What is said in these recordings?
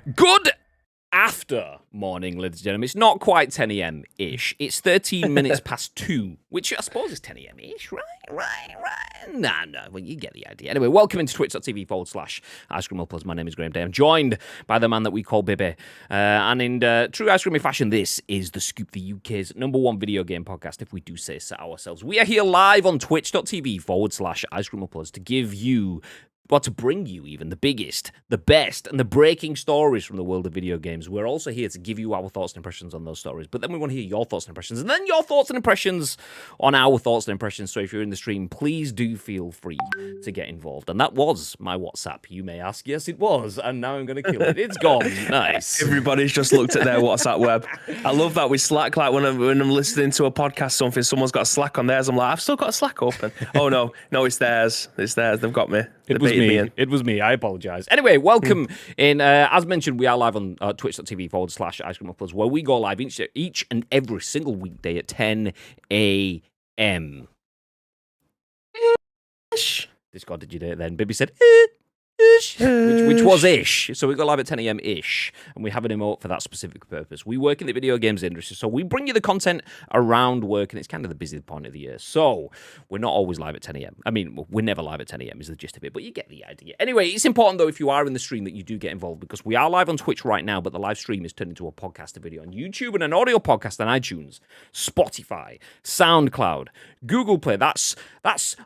Good after morning, ladies and gentlemen. It's not quite 10 a.m.-ish. It's 13 minutes past 2, which I suppose is 10 a.m.-ish, right? Nah, well, you get the idea. Anyway, welcome into twitch.tv/Ice Cream Plus. My name is Graham Day. I'm joined by the man that we call Bibby. And in true Ice Creamy fashion, this is The Scoop, the UK's #1 video game podcast, if we do say so ourselves. We are here live on twitch.tv/Ice Cream Plus to give you, well, to bring you even the biggest, the best, and the breaking stories from the world of video games. We're also here to give you our thoughts and impressions on those stories, but then we want to hear your thoughts and impressions, and then your thoughts and impressions on our thoughts and impressions. So if you're in the stream, please do feel free to get involved. And that was my WhatsApp, you may ask. Yes, it was, and now I'm going to kill it. It's gone. Nice. Everybody's just looked at their WhatsApp web. I love that with Slack. Like when I'm listening to a podcast, someone's got a Slack on theirs. I'm like, I've still got a Slack open. Oh no, it's theirs. It's theirs. They've got me. It was me. It was me. I apologize. Anyway, welcome in. As mentioned, we are live on twitch.tv/Ice Cream Plus, where we go live each and every single weekday at 10 a.m. Discord, did you do it then? Bibby said, which was ish. So we go live at 10 a.m.-ish, and we have an emote for that specific purpose. We work in the video games industry, so we bring you the content around work, and it's kind of the busy point of the year. So we're not always live at 10 a.m. I mean, we're never live at 10 a.m. is the gist of it, but you get the idea. Anyway, it's important, though, if you are in the stream, that you do get involved, because we are live on Twitch right now, but the live stream is turned into a podcast, a video on YouTube, and an audio podcast on iTunes, Spotify, SoundCloud, Google Play. That's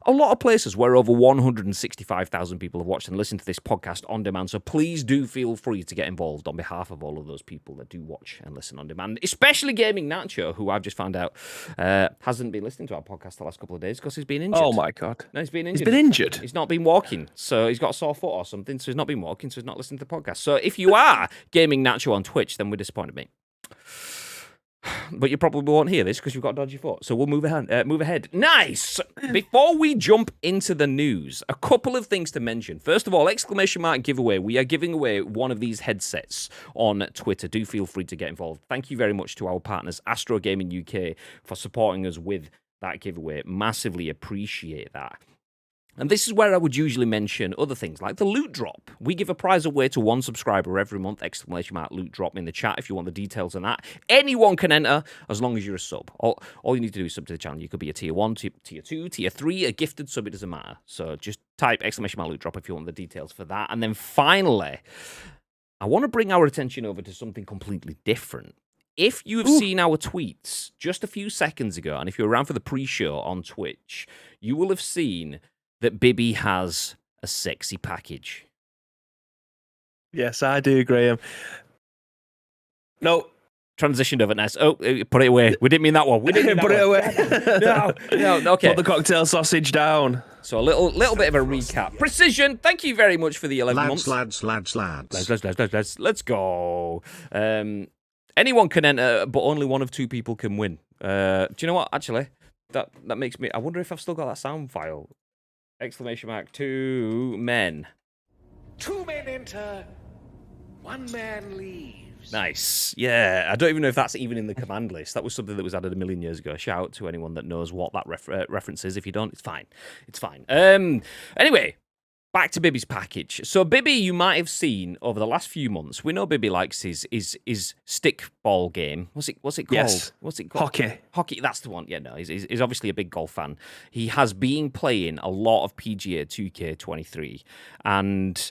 a lot of places where over 165,000 people have watched and listened to this podcast on demand. So please do feel free to get involved on behalf of all of those people that do watch and listen on demand, especially Gaming Nacho, who I've just found out hasn't been listening to our podcast the last couple of days because he's been injured. Oh my God. No, he's been injured. He's been injured? He's not been walking, so he's got a sore foot or something, so he's not been walking, so he's not listening to the podcast. So if you are Gaming Nacho on Twitch, then we're disappointed, mate. But you probably won't hear this because you've got a dodgy foot. So we'll move ahead. Nice! Before we jump into the news, a couple of things to mention. First of all, ! Giveaway. We are giving away one of these headsets on Twitter. Do feel free to get involved. Thank you very much to our partners, Astro Gaming UK, for supporting us with that giveaway. Massively appreciate that. And this is where I would usually mention other things like the loot drop. We give a prize away to one subscriber every month, ! Loot drop in the chat if you want the details on that. Anyone can enter as long as you're a sub. All you need to do is sub to the channel. You could be a tier 1, tier 2, tier 3, a gifted sub, it doesn't matter. So just type ! Loot drop if you want the details for that. And then finally, I want to bring our attention over to something completely different. If you have seen our tweets just a few seconds ago, and if you're around for the pre-show on Twitch, you will have seen that Bibby has a sexy package. Yes, I do, Graham. No. Transitioned over nice. Oh, put it away. We didn't mean that one. We didn't mean that put one. it away. No, okay. Put the cocktail sausage down. So a little bit of a recap. Precision, thank you very much for the 11 months. Lads. Let's go. Anyone can enter, but only one of two people can win. Do you know what? Actually, that makes me... I wonder if I've still got that sound file. ! 2 men. 2 men enter, 1 man leaves. Nice. Yeah, I don't even know if that's even in the command list. That was something that was added a million years ago. Shout out to anyone that knows what that reference is. If you don't, it's fine. It's fine. Anyway, back to Bibby's package. So Bibby, you might have seen over the last few months, we know Bibby likes his stickball game. What's it called? Yes. What's it called? Hockey, that's the one. Yeah, no, he's obviously a big golf fan. He has been playing a lot of PGA 2K23, and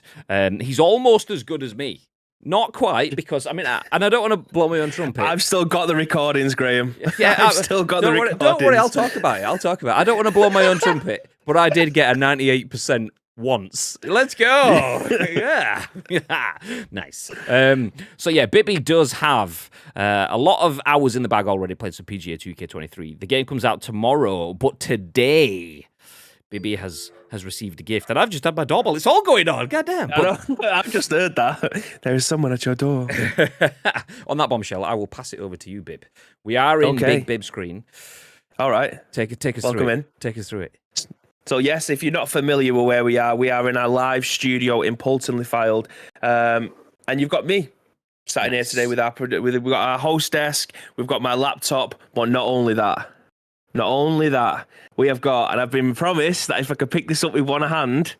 he's almost as good as me. Not quite, because, I mean, and I don't want to blow my own trumpet. I've still got the recordings, Graham. Yeah, I've still got the recordings. Don't worry, I'll talk about it. I don't want to blow my own trumpet, but I did get a 98% once. Let's go. Yeah. Nice. So yeah, Bibby does have a lot of hours in the bag already played some PGA 2K23. The game comes out tomorrow, but today Bibby has received a gift, and I've just had my doorbell. It's all going on. Goddamn. I've just heard that. There is someone at your door. On that bombshell, I will pass it over to you, Bib. We are in Big Bib screen. All right. Take us Welcome through it. in. Take us through it. So yes, if you're not familiar with where we are in our live studio in Poltonly Filed, and you've got me sitting here today with we've got our host desk, we've got my laptop, but not only that, we have got, and I've been promised that if I could pick this up with one hand,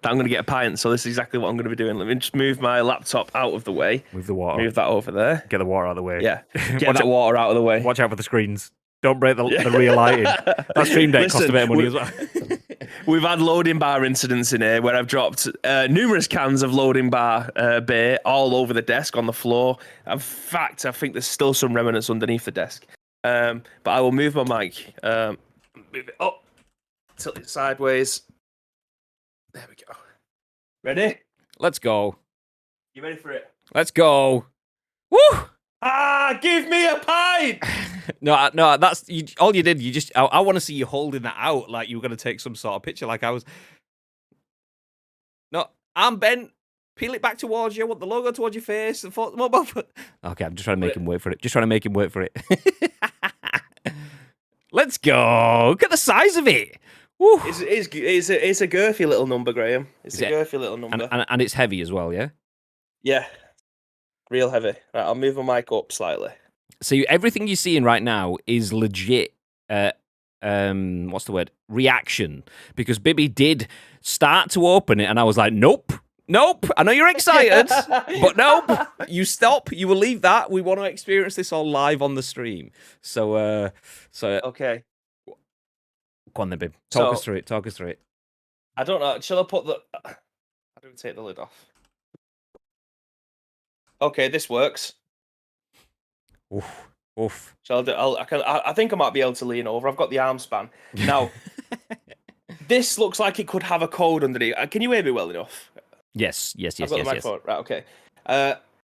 that I'm going to get a pint. So this is exactly what I'm going to be doing. Let me just move my laptop out of the way. Move the water. Move that over there. Get the water out of the way. Yeah. Get that water out of the way. Watch out for the screens. Don't break the rear lighting. That stream deck cost a bit of money as well. We've had loading bar incidents in here where I've dropped numerous cans of loading bar beer all over the desk on the floor. In fact, I think there's still some remnants underneath the desk. But I will move my mic. Move it up. Tilt it sideways. There we go. Ready? Let's go. You ready for it? Let's go. Woo! Give me a pint! No, that's all you did. You just, I want to see you holding that out like you were going to take some sort of picture. Like I was. No, I'm bent. Peel it back towards you. I want the logo towards your face. Okay, I'm just trying to make him wait for it. Let's go. Look at the size of it. Woo. It's a girthy little number, Graham. It's a girthy little number. And it's heavy as well, yeah? Yeah. Real heavy. Right, I'll move my mic up slightly. So everything you're seeing right now is legit. What's the word? Reaction. Because Bibby did start to open it, and I was like, nope. I know you're excited, but nope. You stop. You will leave that. We want to experience this all live on the stream. So okay. Go on then, Bib. Talk us through it. I don't know. Shall I put the? I don't take the lid off. Okay, this works. Oof. So I think I might be able to lean over. I've got the arm span. Now, this looks like it could have a code underneath. Can you hear me well enough? Yes. I've got the microphone. Right, okay.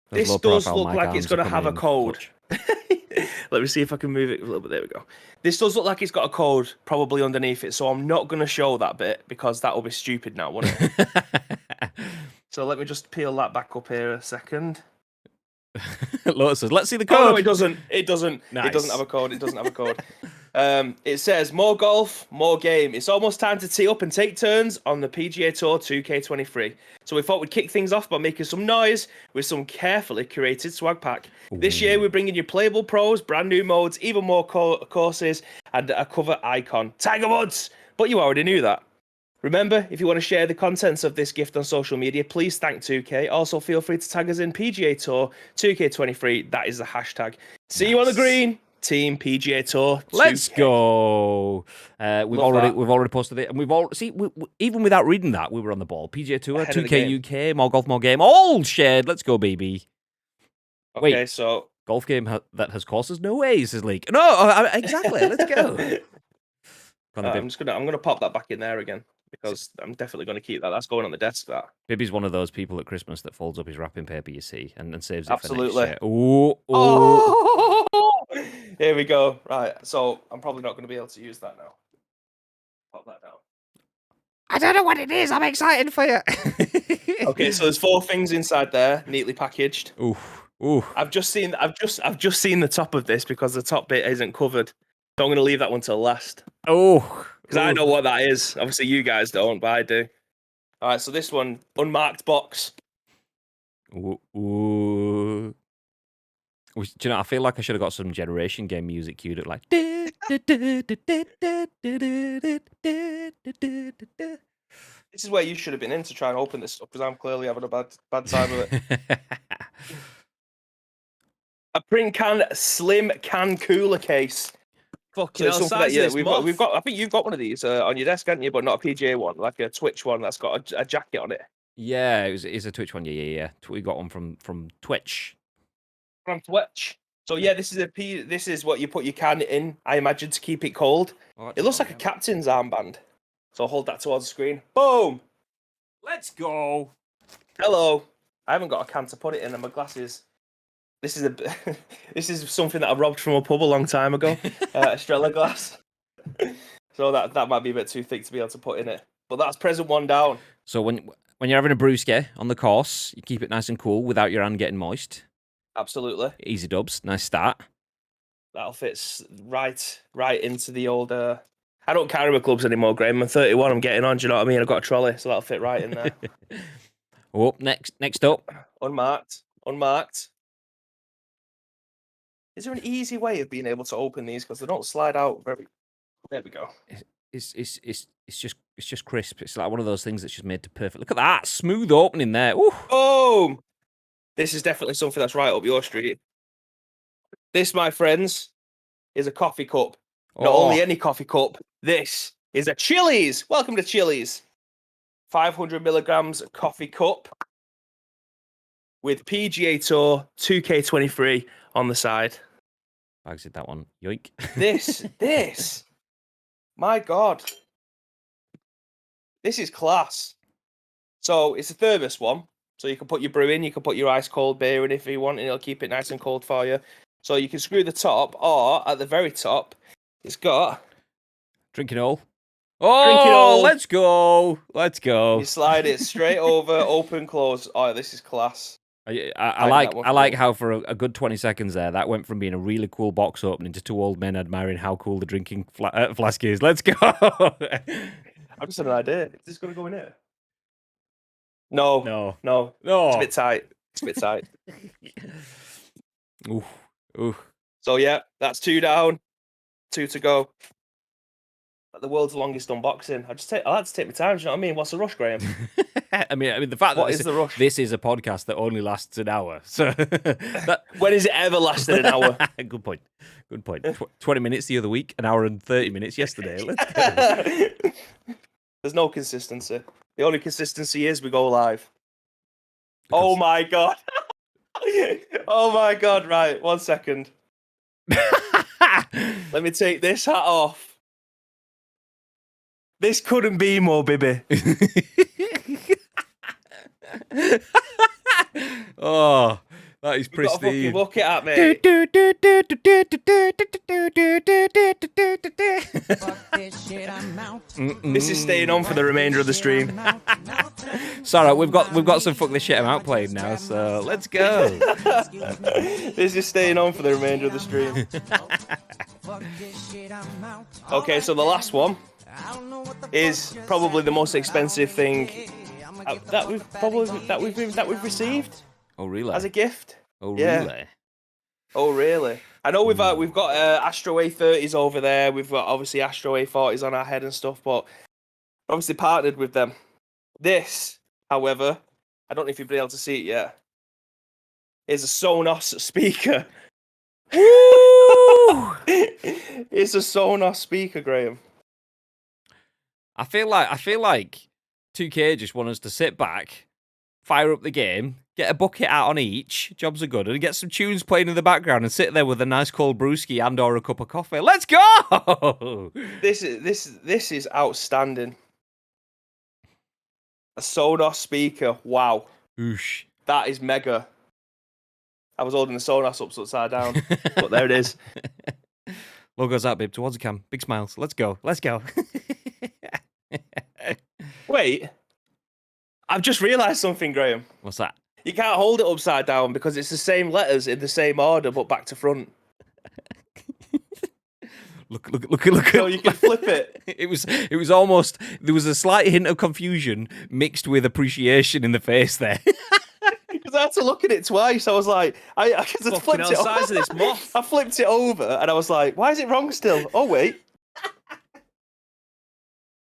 This low does profile look mic like it's arms going to are have a coming in code. clutch. Let me see if I can move it a little bit. There we go. This does look like it's got a code probably underneath it, so I'm not going to show that bit because that will be stupid now, wouldn't it? So let me just peel that back up here a second. Lotus says, let's see the code. Oh, no, it doesn't. Nice. It doesn't have a code. It says more golf, more game. It's almost time to tee up and take turns on the PGA Tour 2K23. So we thought we'd kick things off by making some noise with some carefully curated swag pack. This year we're bringing you playable pros, brand new modes, even more courses, and a cover icon, Tiger Woods. But you already knew that. Remember, if you want to share the contents of this gift on social media, please thank 2K. Also, feel free to tag us in PGA Tour 2K23. That is the hashtag. See you on the green, Team PGA Tour 2K. Let's go. We've already posted it, and even without reading that, we were on the ball. PGA Tour, 2K UK, more golf, more game, all shared. Let's go, baby. Okay, Wait, so golf game that has courses? No way, says Leak. No, exactly. Let's go. I'm gonna pop that back in there again. Because I'm definitely going to keep that. That's going on the desk, that. Bibby's one of those people at Christmas that folds up his wrapping paper, you see, and saves it Absolutely. for next year. Ooh. Oh! Here we go. Right, so I'm probably not going to be able to use that now. Pop that down. I don't know what it is. I'm excited for you. Okay, so there's 4 things inside there, neatly packaged. Ooh. I've just seen the top of this because the top bit isn't covered. So I'm going to leave that one till last. Oh. Because I know what that is. Obviously, you guys don't, but I do. All right, so this one, unmarked box. Ooh. Do you know, I feel like I should have got some Generation Game music queued up, like. This is where you should have been in to try and open this up, because I'm clearly having a bad time of it. A print can, slim can cooler case. Fucking hell, we've got. I think you've got one of these on your desk, haven't you? But not a PGA one, like a Twitch one that's got a jacket on it. Yeah, it's a Twitch one. Yeah. We got one from Twitch. From Twitch. So yeah, this is what you put your can in. I imagine to keep it cold. It looks like a captain's armband. So I'll hold that towards the screen. Boom. Let's go. Hello. I haven't got a can to put it in, and my glasses. This is something that I robbed from a pub a long time ago. Estrella glass. So that might be a bit too thick to be able to put in it. But that's present one down. So when you're having a brewski on the course, you keep it nice and cool without your hand getting moist. Absolutely. Easy dubs. Nice start. That'll fit right into the old... I don't carry my clubs anymore, Graham. I'm 31. I'm getting on. Do you know what I mean? I've got a trolley, so that'll fit right in there. Oh, next up. Unmarked. Is there an easy way of being able to open these? Because they don't slide out very... There we go. it's just crisp. It's like one of those things that's just made to perfect. Look at that smooth opening there. Ooh. Boom! This is definitely something that's right up your street. This, my friends, is a coffee cup. Not only any coffee cup. This is a Chili's. Welcome to Chili's. 500 milligrams coffee cup with PGA Tour 2K23 on the side. I exit that one. Yoink. This. My God. This is class. So it's a thermos one. So you can put your brew in, you can put your ice cold beer in if you want, and it'll keep it nice and cold for you. So you can screw the top, or at the very top, it's got Drinking hole. Oh, let's go. You slide it straight over, open, close. Oh, this is class. I like how for a good 20 seconds there, that went from being a really cool box opening to two old men admiring how cool the drinking flask is. Let's go. I've just had an idea. Is this going to go in here? No. It's a bit tight. Ooh. So yeah, that's 2 down, 2 to go. The world's longest unboxing. I like to take my time. Do you know what I mean? What's the rush, Graham? I mean, the fact that the rush? This is a podcast that only lasts an hour. So when has it ever lasted an hour? Good point. 20 minutes the other week, an hour and 30 minutes yesterday. Let's go. There's no consistency. The only consistency is we go live. Oh my God. Oh my God. Right. 1 second. Let me take this hat off. This couldn't be more, baby. Oh, that is pristine. Look it at me. This is staying on for the remainder of the stream. Sorry, we've got some fuck this shit I'm out playing now, so let's go. This is staying on for the remainder of the stream. Okay, so the last one is probably the most expensive thing that we've received. Oh really? As a gift. Oh yeah. Really? Oh really? I know we've got Astro A30s over there. We've got obviously Astro A40s on our head and stuff, but obviously partnered with them. This, however, I don't know if you've been able to see it yet, is a Sonos speaker. It's a Sonos speaker, Graham. I feel like 2K just want us to sit back, fire up the game, get a bucket out on each, jobs are good, and get some tunes playing in the background and sit there with a nice cold brewski and or a cup of coffee. Let's go! This is outstanding. A Sonos speaker. Wow. Oosh. That is mega. I was holding the Sonos upside down, but there it is. Logo's out, babe, towards the cam. Big smiles. Let's go. Wait. I've just realised something, Graham. What's that? You can't hold it upside down because it's the same letters in the same order, but back to front. Look. So you can flip it. It was almost, there was a slight hint of confusion mixed with appreciation in the face there. Because I had to look at it twice. I was like, I flipped it size of this moth. I flipped it over and I was like, why is it wrong still? Oh, wait.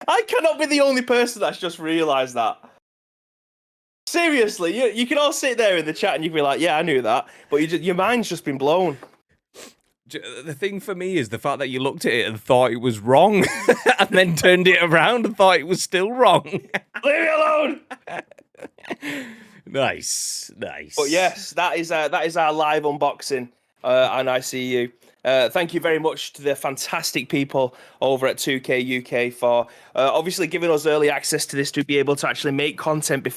I cannot be the only person that's just realised that. Seriously, you can all sit there in the chat and you can be like, yeah, I knew that. But your mind's just been blown. The thing for me is the fact that you looked at it and thought it was wrong and then turned it around and thought it was still wrong. Leave me alone! Nice. But yes, that is our live unboxing, and I see you. Thank you very much to the fantastic people over at 2K UK for obviously giving us early access to this to be able to actually make content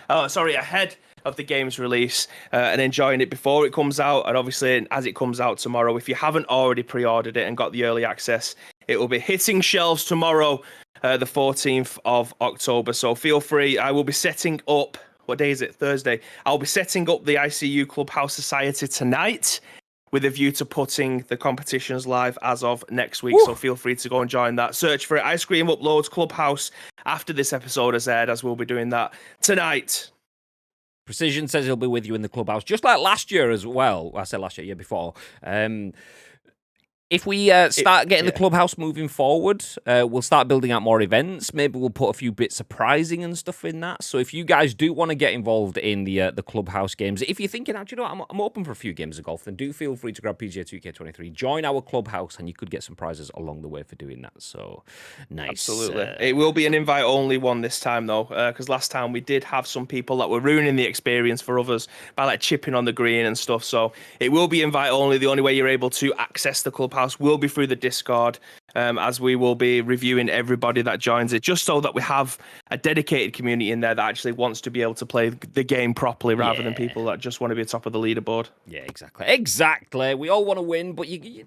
ahead of the game's release and enjoying it before it comes out. And obviously, as it comes out tomorrow, if you haven't already pre-ordered it and got the early access, it will be hitting shelves tomorrow, the 14th of October. So feel free. I will be setting up. What day is it? Thursday. I'll be setting up the ICU Clubhouse Society tonight with a view to putting the competitions live as of next week. Woo! So feel free to go and join that. Search for it. Ice Cream Uploads Clubhouse after this episode has aired, as we'll be doing that tonight. Precision says he'll be with you in the clubhouse, just like last year as well. I said last year, year before. If we start getting the clubhouse moving forward, we'll start building out more events. Maybe we'll put a few bits of prizing and stuff in that. So if you guys do want to get involved in the clubhouse games, if you're thinking, actually, you know what, I'm open for a few games of golf, then do feel free to grab PGA 2K23, join our clubhouse, and you could get some prizes along the way for doing that. So nice. Absolutely. It will be an invite-only one this time, though, because last time we did have some people that were ruining the experience for others by like chipping on the green and stuff. So it will be invite-only. The only way you're able to access the clubhouse will be through the Discord, as we will be reviewing everybody that joins it, just so that we have a dedicated community in there that actually wants to be able to play the game properly, rather than people that just want to be top of the leaderboard. Yeah, exactly. We all want to win, but you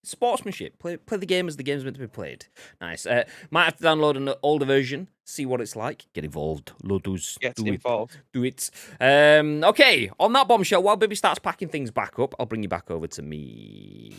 sportsmanship. Play the game as the game's meant to be played. Nice. Might have to download an older version, see what it's like. Get involved. Lotus. Get involved. Do it. Okay, on that bombshell, while Bibby starts packing things back up, I'll bring you back over to me.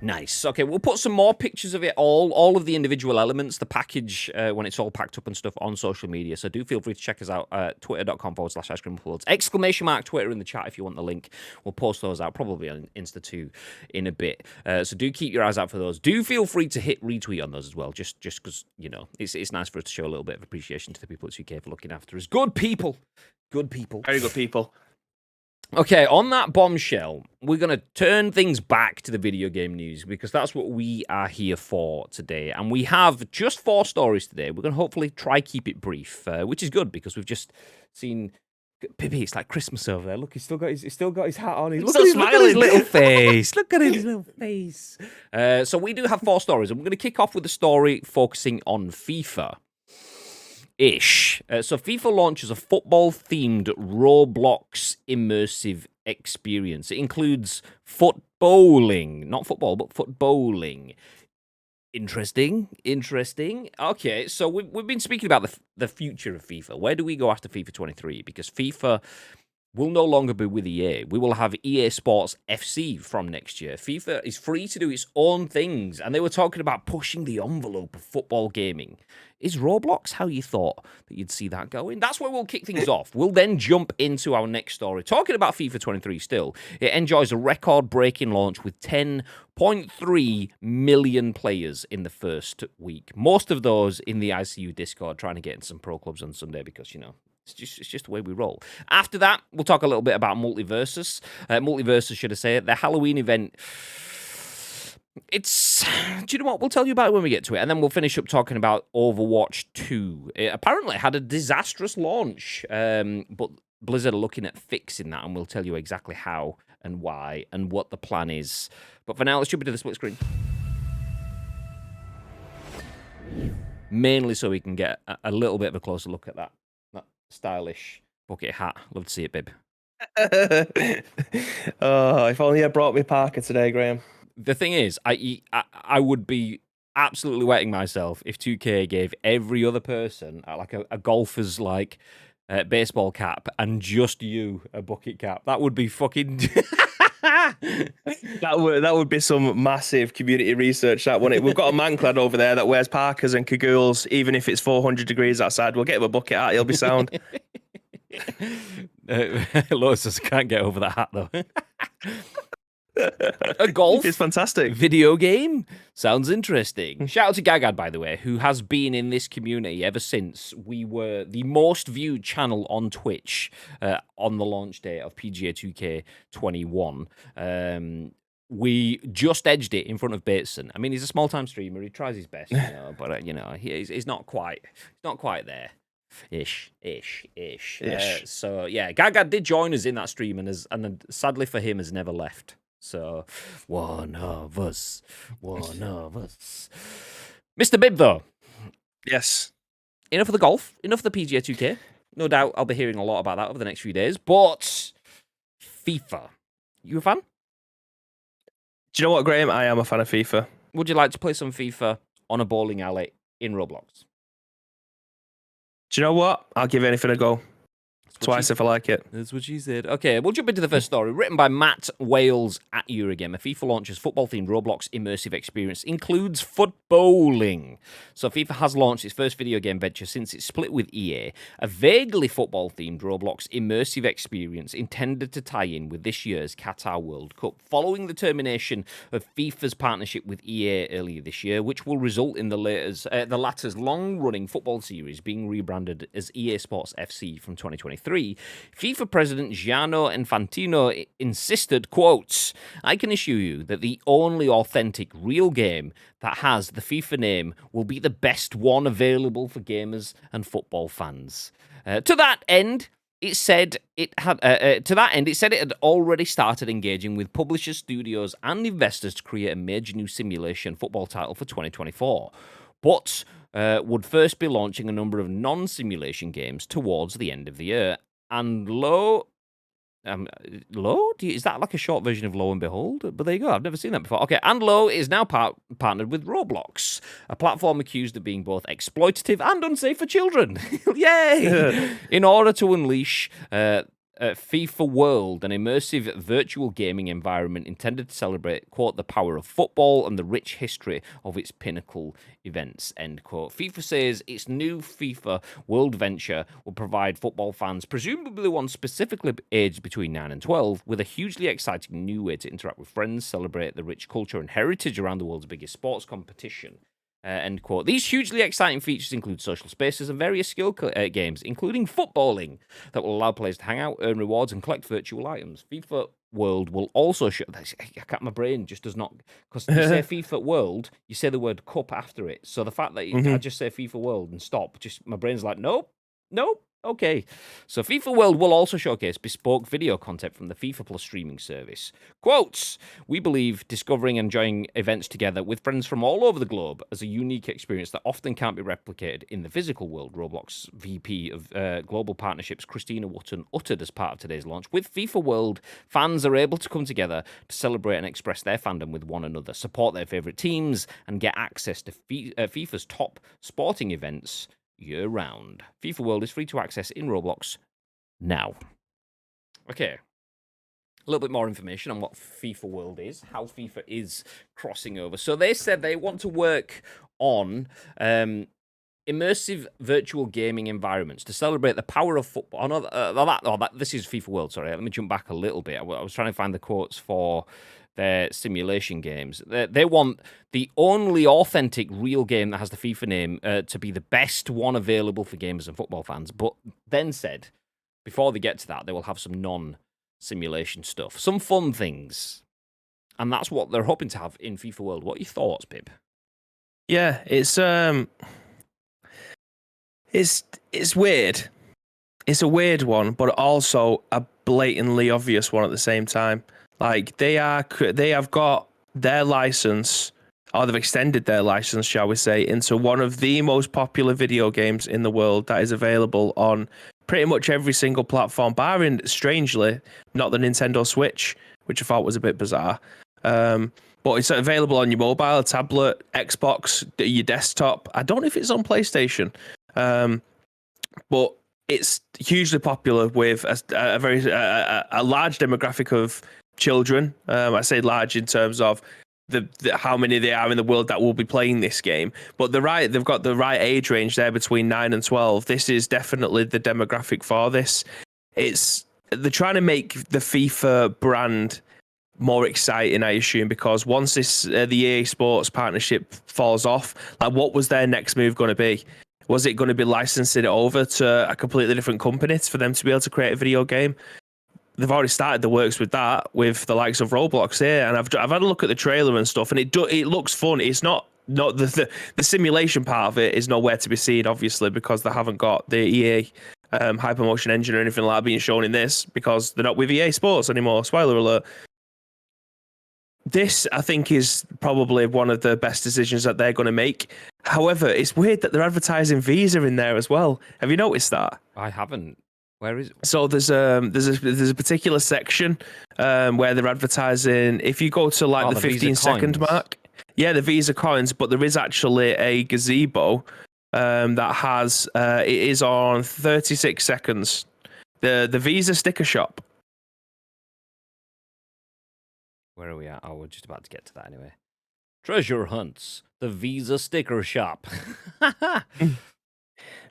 Nice. Okay, we'll put some more pictures of it all of the individual elements, the package, when it's all packed up and stuff on social media. So do feel free to check us out at twitter.com/icecreamuploads. ! Twitter in the chat if you want the link. We'll post those out probably on Insta too in a bit. So do keep your eyes out for those. Do feel free to hit retweet on those as well, just because, you know, it's nice for us to show a little bit of appreciation to the people at 2K for looking after us. Good people. Good people. Very good people. Okay, on that bombshell, we're going to turn things back to the video game news, because that's what we are here for today. And we have just 4 stories today. We're going to hopefully try keep it brief, which is good, because we've just seen Pippi. It's like Christmas over there. Look, he's still got his hat on. Look at his little face. Look at his little face. So we do have 4 stories, and we're going to kick off with a story focusing on FIFA. So FIFA launches a football-themed Roblox immersive experience. It includes footballing. Not football, but footballing. Interesting. Okay, so we've been speaking about the future of FIFA. Where do we go after FIFA 23? Because FIFA will no longer be with EA. We will have EA Sports FC from next year. FIFA is free to do its own things, and they were talking about pushing the envelope of football gaming. Is Roblox how you thought that you'd see that going? That's where we'll kick things off. We'll then jump into our next story. Talking about FIFA 23 still, it enjoys a record-breaking launch with 10.3 million players in the first week. Most of those in the ICU Discord trying to get in some pro clubs on Sunday because, you know, it's just the way we roll. After that, we'll talk a little bit about MultiVersus. MultiVersus, should I say it? The Halloween event. Do you know what? We'll tell you about it when we get to it, and then we'll finish up talking about Overwatch 2. It apparently had a disastrous launch, but Blizzard are looking at fixing that, and we'll tell you exactly how and why and what the plan is. But for now, let's jump into the split screen. Mainly so we can get a little bit of a closer look at that stylish bucket hat. Love to see it, babe. Oh, if only I brought me Parker today, Graham. The thing is, I would be absolutely wetting myself if 2K gave every other person like a golfer's baseball cap and just you a bucket cap. That would be fucking. That would be some massive community research. That wouldn't it? We've got a man clad over there that wears Parkers and Kagools, even if it's 400 degrees outside. We'll get him a bucket hat. He'll be sound. Lotus says, can't get over that hat though. A golf it's fantastic video game sounds interesting. Shout out to Gagad, by the way, who has been in this community ever since we were the most viewed channel on Twitch on the launch day of PGA 2K21. We just edged it in front of Bateson. I mean, he's a small-time streamer. He tries his best, but he's not quite there. Ish. So yeah, Gagad did join us in that stream, and sadly for him, has never left. So, one of us. Mr. Bibb, though. Yes. Enough of the golf, enough of the PGA 2K. No doubt I'll be hearing a lot about that over the next few days. But FIFA. You a fan? Do you know what, Graham? I am a fan of FIFA. Would you like to play some FIFA on a bowling alley in Roblox? Do you know what? I'll give anything a go. Twice if I like it. That's what she said. Okay, we'll jump into the first story. Written by Matt Wales at Eurogame. FIFA launches football-themed Roblox immersive experience. Includes footballing. So FIFA has launched its first video game venture since it split with EA. A vaguely football-themed Roblox immersive experience intended to tie in with this year's Qatar World Cup. Following the termination of FIFA's partnership with EA earlier this year, which will result in the latter's long-running football series being rebranded as EA Sports FC from 2023, FIFA President Gianni Infantino insisted, quotes, "I can assure you that the only authentic, real game that has the FIFA name will be the best one available for gamers and football fans." To that end, it said it had already started engaging with publishers, studios, and investors to create a major new simulation football title for 2024, but would first be launching a number of non-simulation games towards the end of the year. And is that like a short version of Lo and Behold? But there you go, I've never seen that before. Okay, and Lo is now partnered with Roblox, a platform accused of being both exploitative and unsafe for children. Yay! In order to unleash FIFA World, an immersive virtual gaming environment intended to celebrate, quote, the power of football and the rich history of its pinnacle events, end quote. FIFA says its new FIFA World venture will provide football fans, presumably the ones specifically aged between 9 and 12, with a hugely exciting new way to interact with friends, celebrate the rich culture and heritage around the world's biggest sports competition. End quote. These hugely exciting features include social spaces and various skill games, including footballing, that will allow players to hang out, earn rewards, and collect virtual items. FIFA World will also show... my brain just does not... Because you say FIFA World, you say the word cup after it. So the fact that I just say FIFA World and stop, just my brain's like, nope. Okay, so FIFA World will also showcase bespoke video content from the FIFA Plus streaming service. Quotes, "We believe discovering and enjoying events together with friends from all over the globe as a unique experience that often can't be replicated in the physical world," Roblox VP of Global Partnerships Christina Wotton uttered as part of today's launch. With FIFA World, fans are able to come together to celebrate and express their fandom with one another, support their favourite teams, and get access to FIFA's top sporting events year-round. FIFA World is free to access in Roblox now. Okay. A little bit more information on what FIFA World is, how FIFA is crossing over. So they said they want to work on immersive virtual gaming environments to celebrate the power of football. This is FIFA World, sorry. Let me jump back a little bit. I was trying to find the quotes for their simulation games. They want the only authentic real game that has the FIFA name to be the best one available for gamers and football fans, but then said, before they get to that, they will have some non-simulation stuff, some fun things. And that's what they're hoping to have in FIFA World. What are your thoughts, Pip? Yeah, it's weird. It's a weird one, but also a blatantly obvious one at the same time. Like they have got their license, or they've extended their license, shall we say, into one of the most popular video games in the world that is available on pretty much every single platform, barring, strangely, not the Nintendo Switch, which I thought was a bit bizarre. But it's available on your mobile, tablet, Xbox, your desktop. I don't know if it's on PlayStation, but it's hugely popular with a very large demographic of children. I say large in terms of the how many they are in the world that will be playing this game, but they've got the right age range there between 9 and 12. This is definitely the demographic for this. They're trying to make the FIFA brand more exciting, I assume, because once the EA Sports partnership falls off, like what was their next move going to be? Was it going to be licensing it over to a completely different company for them to be able to create a video game? They've already started the works with that, with the likes of Roblox here, and I've had a look at the trailer and stuff, and it looks fun. It's not the simulation part of it is nowhere to be seen, obviously, because they haven't got the EA Hypermotion engine or anything like that being shown in this, because they're not with EA Sports anymore. Spoiler alert. This, I think, is probably one of the best decisions that they're going to make. However, it's weird that they're advertising Visa in there as well. Have you noticed that? I haven't. Where is it? So there's a particular section where they're advertising. If you go to like the 15-second mark, yeah, the Visa coins, but there is actually a gazebo that has it is on 36 seconds. The Visa sticker shop. Where are we at? Oh, we're just about to get to that anyway. Treasure hunts. The Visa sticker shop.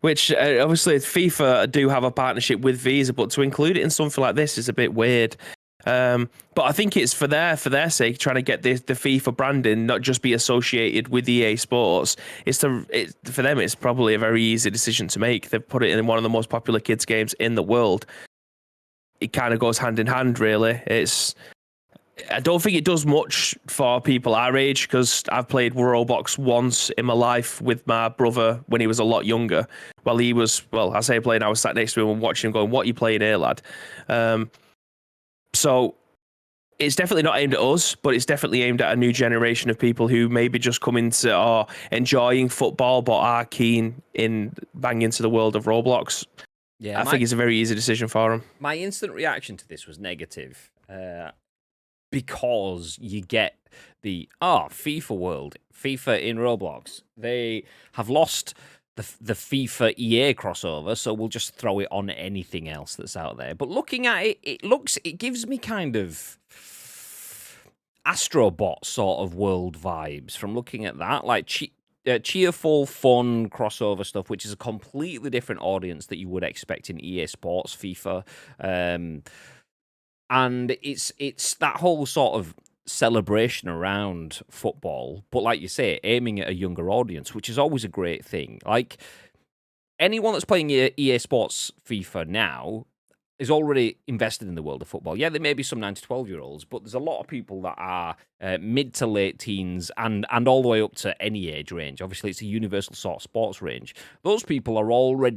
Which obviously FIFA do have a partnership with Visa, but to include it in something like this is a bit weird. But I think it's for their sake, trying to get the FIFA branding not just be associated with EA Sports. For them, it's probably a very easy decision to make. They've put it in one of the most popular kids games in the world. It kind of goes hand in hand, really. I don't think it does much for people our age, because I've played Roblox once in my life with my brother when he was a lot younger. While he was, I say playing, I was sat next to him and watching him going, "What are you playing here, lad?" So it's definitely not aimed at us, but it's definitely aimed at a new generation of people who maybe just come into or enjoying football, but are keen in banging into the world of Roblox. Yeah, I think it's a very easy decision for them. My instant reaction to this was negative. Because you get the FIFA world, FIFA in Roblox. They have lost the FIFA EA crossover, so we'll just throw it on anything else that's out there. But looking at it, it gives me kind of Astrobot sort of world vibes from looking at that, like cheerful, fun crossover stuff, which is a completely different audience that you would expect in EA Sports FIFA. And it's that whole sort of celebration around football, but like you say, aiming at a younger audience, which is always a great thing. Like, anyone that's playing EA Sports FIFA now is already invested in the world of football. Yeah, there may be some 9 to 12-year-olds, but there's a lot of people that are mid to late teens and all the way up to any age range. Obviously, it's a universal sort of sports range. Those people are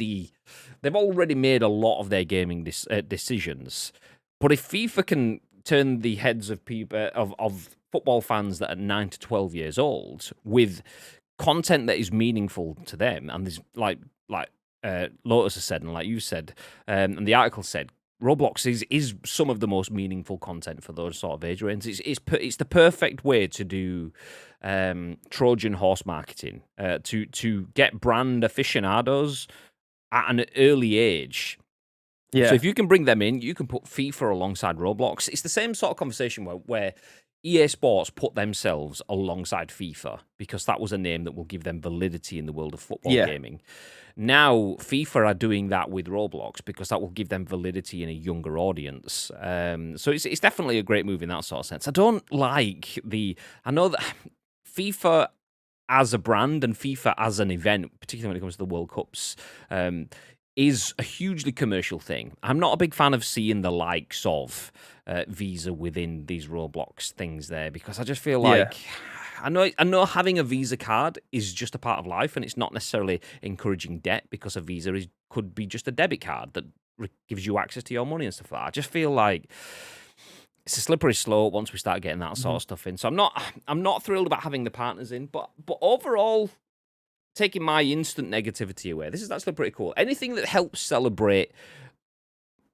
they've already made a lot of their gaming decisions. But if FIFA can turn the heads of people of football fans that are 9 to 12 years old with content that is meaningful to them, and there's like Lotus has said, and like you said, and the article said, Roblox is some of the most meaningful content for those sort of age ranges. It's the perfect way to do Trojan horse marketing, to get brand aficionados at an early age. Yeah. So if you can bring them in, you can put FIFA alongside Roblox. It's the same sort of conversation where EA Sports put themselves alongside FIFA because that was a name that will give them validity in the world of football gaming. Now, FIFA are doing that with Roblox because that will give them validity in a younger audience. So it's definitely a great move in that sort of sense. I know that FIFA as a brand and FIFA as an event, particularly when it comes to the World Cups, is a hugely commercial thing. I'm not a big fan of seeing the likes of Visa within these Roblox things there, because I just feel like I know having a Visa card is just a part of life, and it's not necessarily encouraging debt, because a Visa could be just a debit card that gives you access to your money and stuff like that. I just feel like it's a slippery slope once we start getting that sort of stuff in. So I'm not thrilled about having the partners in, but overall, taking my instant negativity away, this is actually pretty cool. Anything that helps celebrate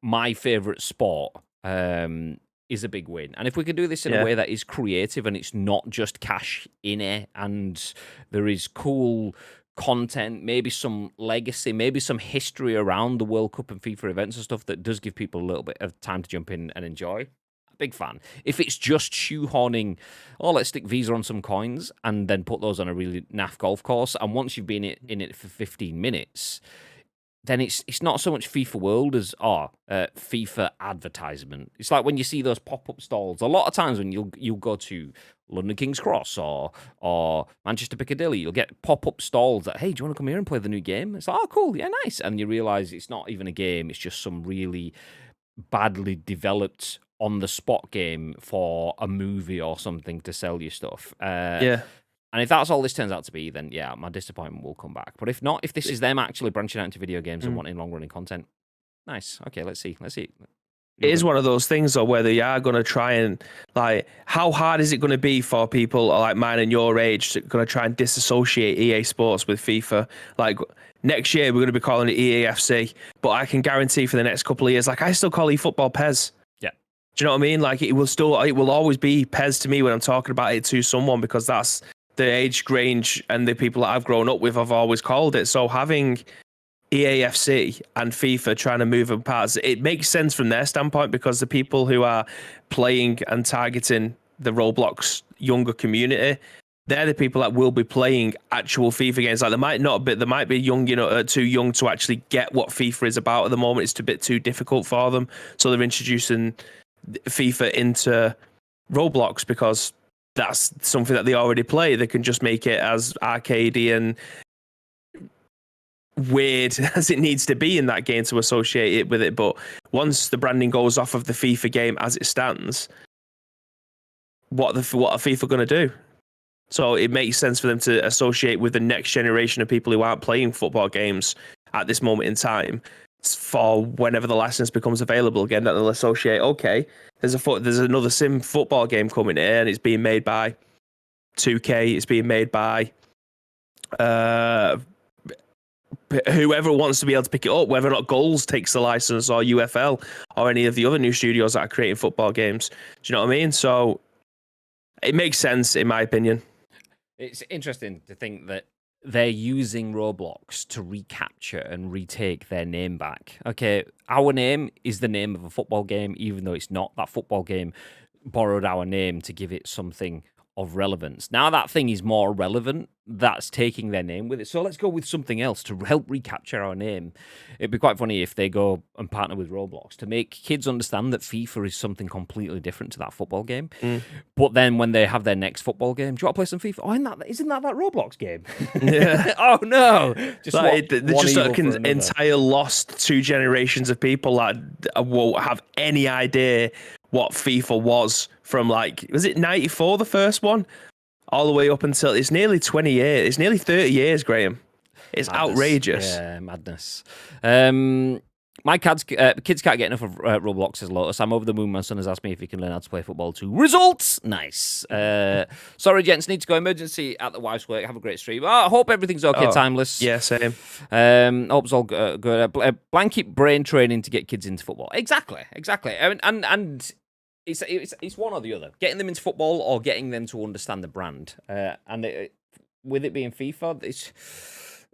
my favorite sport is a big win. And if we can do this in a way that is creative and it's not just cash in it, and there is cool content, maybe some legacy, maybe some history around the World Cup and FIFA events and stuff that does give people a little bit of time to jump in and enjoy, big fan. If it's just shoehorning, let's stick Visa on some coins and then put those on a really naff golf course, and once you've been in it for 15 minutes, then it's not so much FIFA World as FIFA advertisement. It's like when you see those pop-up stalls. A lot of times when you'll go to London King's Cross or Manchester Piccadilly, you'll get pop-up stalls that, hey, do you want to come here and play the new game? It's like, oh, cool, yeah, nice. And you realise it's not even a game, it's just some really badly developed on-the-spot game for a movie or something to sell you stuff. And if that's all this turns out to be, then my disappointment will come back. But if not, if this is them actually branching out into video games and wanting long-running content, nice. Okay, let's see. It is one of those things, though, where they are going to try and, like, how hard is it going to be for people like mine and your age to going to try and disassociate EA Sports with FIFA? Like, next year we're going to be calling it EAFC, but I can guarantee for the next couple of years, like, I still call eFootball PES. Yeah. Do you know what I mean? Like, it will always be PES to me when I'm talking about it to someone, because that's the age range and the people that I've grown up with have always called it. So having EAFC and FIFA trying to move apart. It makes sense from their standpoint because the people who are playing and targeting the Roblox younger community, they're the people that will be playing actual FIFA games. Like they might be young, too young to actually get what FIFA is about at the moment. It's a bit too difficult for them. So they're introducing FIFA into Roblox because that's something that they already play. They can just make it as arcadey and weird as it needs to be in that game to associate it with it. But once the branding goes off of the FIFA game as it stands, what are FIFA going to do? So it makes sense for them to associate with the next generation of people who aren't playing football games at this moment in time. For whenever the license becomes available again, that they'll associate. Okay, there's another sim football game coming in, and it's being made by 2K. It's being made by whoever wants to be able to pick it up, whether or not Goals takes the license or UFL or any of the other new studios that are creating football games. Do you know what I mean? So it makes sense, in my opinion. It's interesting to think that they're using Roblox to recapture and retake their name back. Okay, our name is the name of a football game, even though it's not. That football game borrowed our name to give it something of relevance. Now that thing is more relevant, that's taking their name with it. So let's go with something else to help recapture our name. It'd be quite funny if they go and partner with Roblox to make kids understand that FIFA is something completely different to that football game. But then when they have their next football game, do you want to play some FIFA? Oh, isn't that Roblox game? Yeah. Oh no! They're just like an entire lost 2 generations of people that won't have any idea what FIFA was from, was it 94, the first one? All the way up until it's nearly 20 years. It's nearly 30 years, Graham. It's madness. Outrageous. Yeah, madness. My kids can't get enough of Roblox, says Lotus. I'm over the moon. My son has asked me if he can learn how to play football too. Results! Nice. Sorry, gents. Need to go. Emergency at the wife's work. Have a great stream. I hope everything's okay, Timeless. Yeah, same. Hope it's all good. Blanket brain training to get kids into football. Exactly. And it's one or the other. Getting them into football or getting them to understand the brand. With it being FIFA, it's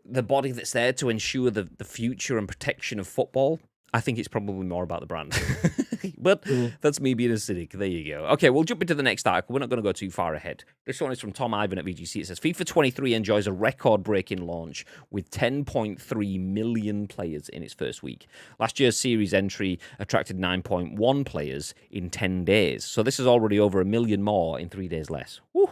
the body that's there to ensure the future and protection of football. I think it's probably more about the brand. But that's me being a cynic. There you go. Okay, we'll jump into the next article. We're not going to go too far ahead. This one is from Tom Ivan at VGC. It says, FIFA 23 enjoys a record-breaking launch with 10.3 million players in its first week. Last year's series entry attracted 9.1 players in 10 days. So this is already over 1 million more in 3 days less. Woo!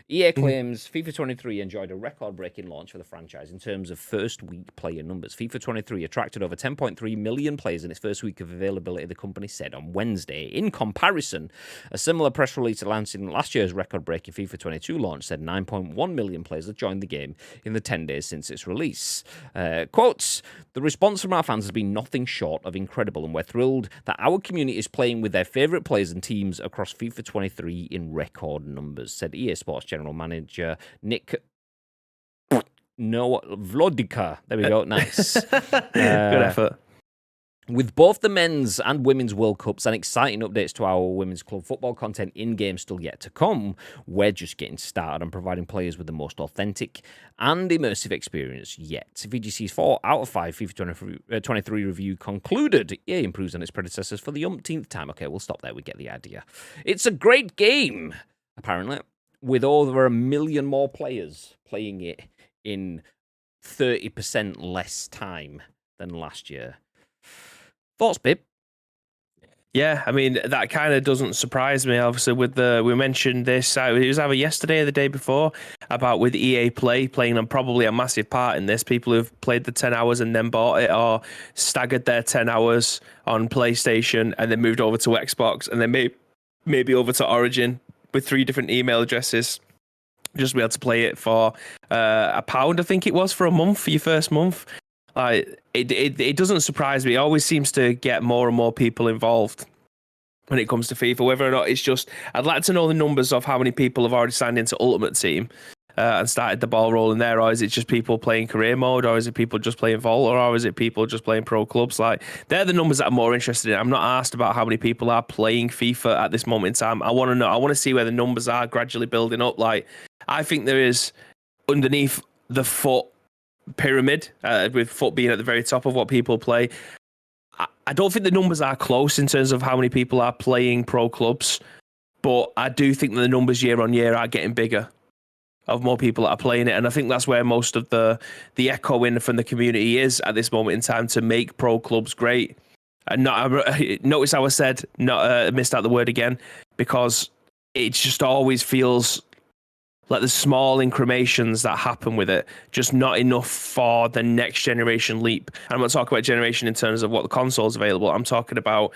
EA claims FIFA 23 enjoyed a record-breaking launch for the franchise in terms of first-week player numbers. FIFA 23 attracted over 10.3 million players in its first week of availability, the company said on Wednesday. In comparison, a similar press release announcing last year's record-breaking FIFA 22 launch said 9.1 million players had joined the game in the 10 days since its release. Quotes, the response from our fans has been nothing short of incredible, and we're thrilled that our community is playing with their favourite players and teams across FIFA 23 in record numbers, said EA Sports General Manager Nick Vlodika. There we go. Nice. Good effort. With both the men's and women's World Cups and exciting updates to our women's club football content in-game still yet to come, we're just getting started on providing players with the most authentic and immersive experience yet. VGC's 4 out of 5 FIFA 23 review concluded EA improves on its predecessors for the umpteenth time. Okay, we'll stop there. We get the idea. It's a great game, apparently, with over 1 million more players playing it in 30% less time than last year. Thoughts, Bib? Yeah, I mean, that kind of doesn't surprise me. Obviously, we mentioned this, it was either yesterday or the day before, about with EA Play playing on probably a massive part in this. People who've played the 10 hours and then bought it, or staggered their 10 hours on PlayStation and then moved over to Xbox and then maybe over to Origin with 3 different email addresses. Just be able to play it for £1, I think it was, for a month, for your first month. It doesn't surprise me. It always seems to get more and more people involved when it comes to FIFA, whether or not it's just... I'd like to know the numbers of how many people have already signed into Ultimate Team and started the ball rolling there, or is it just people playing career mode, or is it people just playing Vault, or is it people just playing pro clubs? They're the numbers that I'm more interested in. I'm not asked about how many people are playing FIFA at this moment in time. I want to know. I want to see where the numbers are gradually building up. I think there is, underneath the foot pyramid, with foot being at the very top of what people play. I don't think the numbers are close in terms of how many people are playing pro clubs, but I do think that the numbers year on year are getting bigger of more people that are playing it. And I think that's where most of the echo in from the community is at this moment in time to make pro clubs great. And notice how I said, missed out the word again, because it just always feels like the small incrementations that happen with it, just not enough for the next generation leap. And I'm not talking about generation in terms of what the console's available. I'm talking about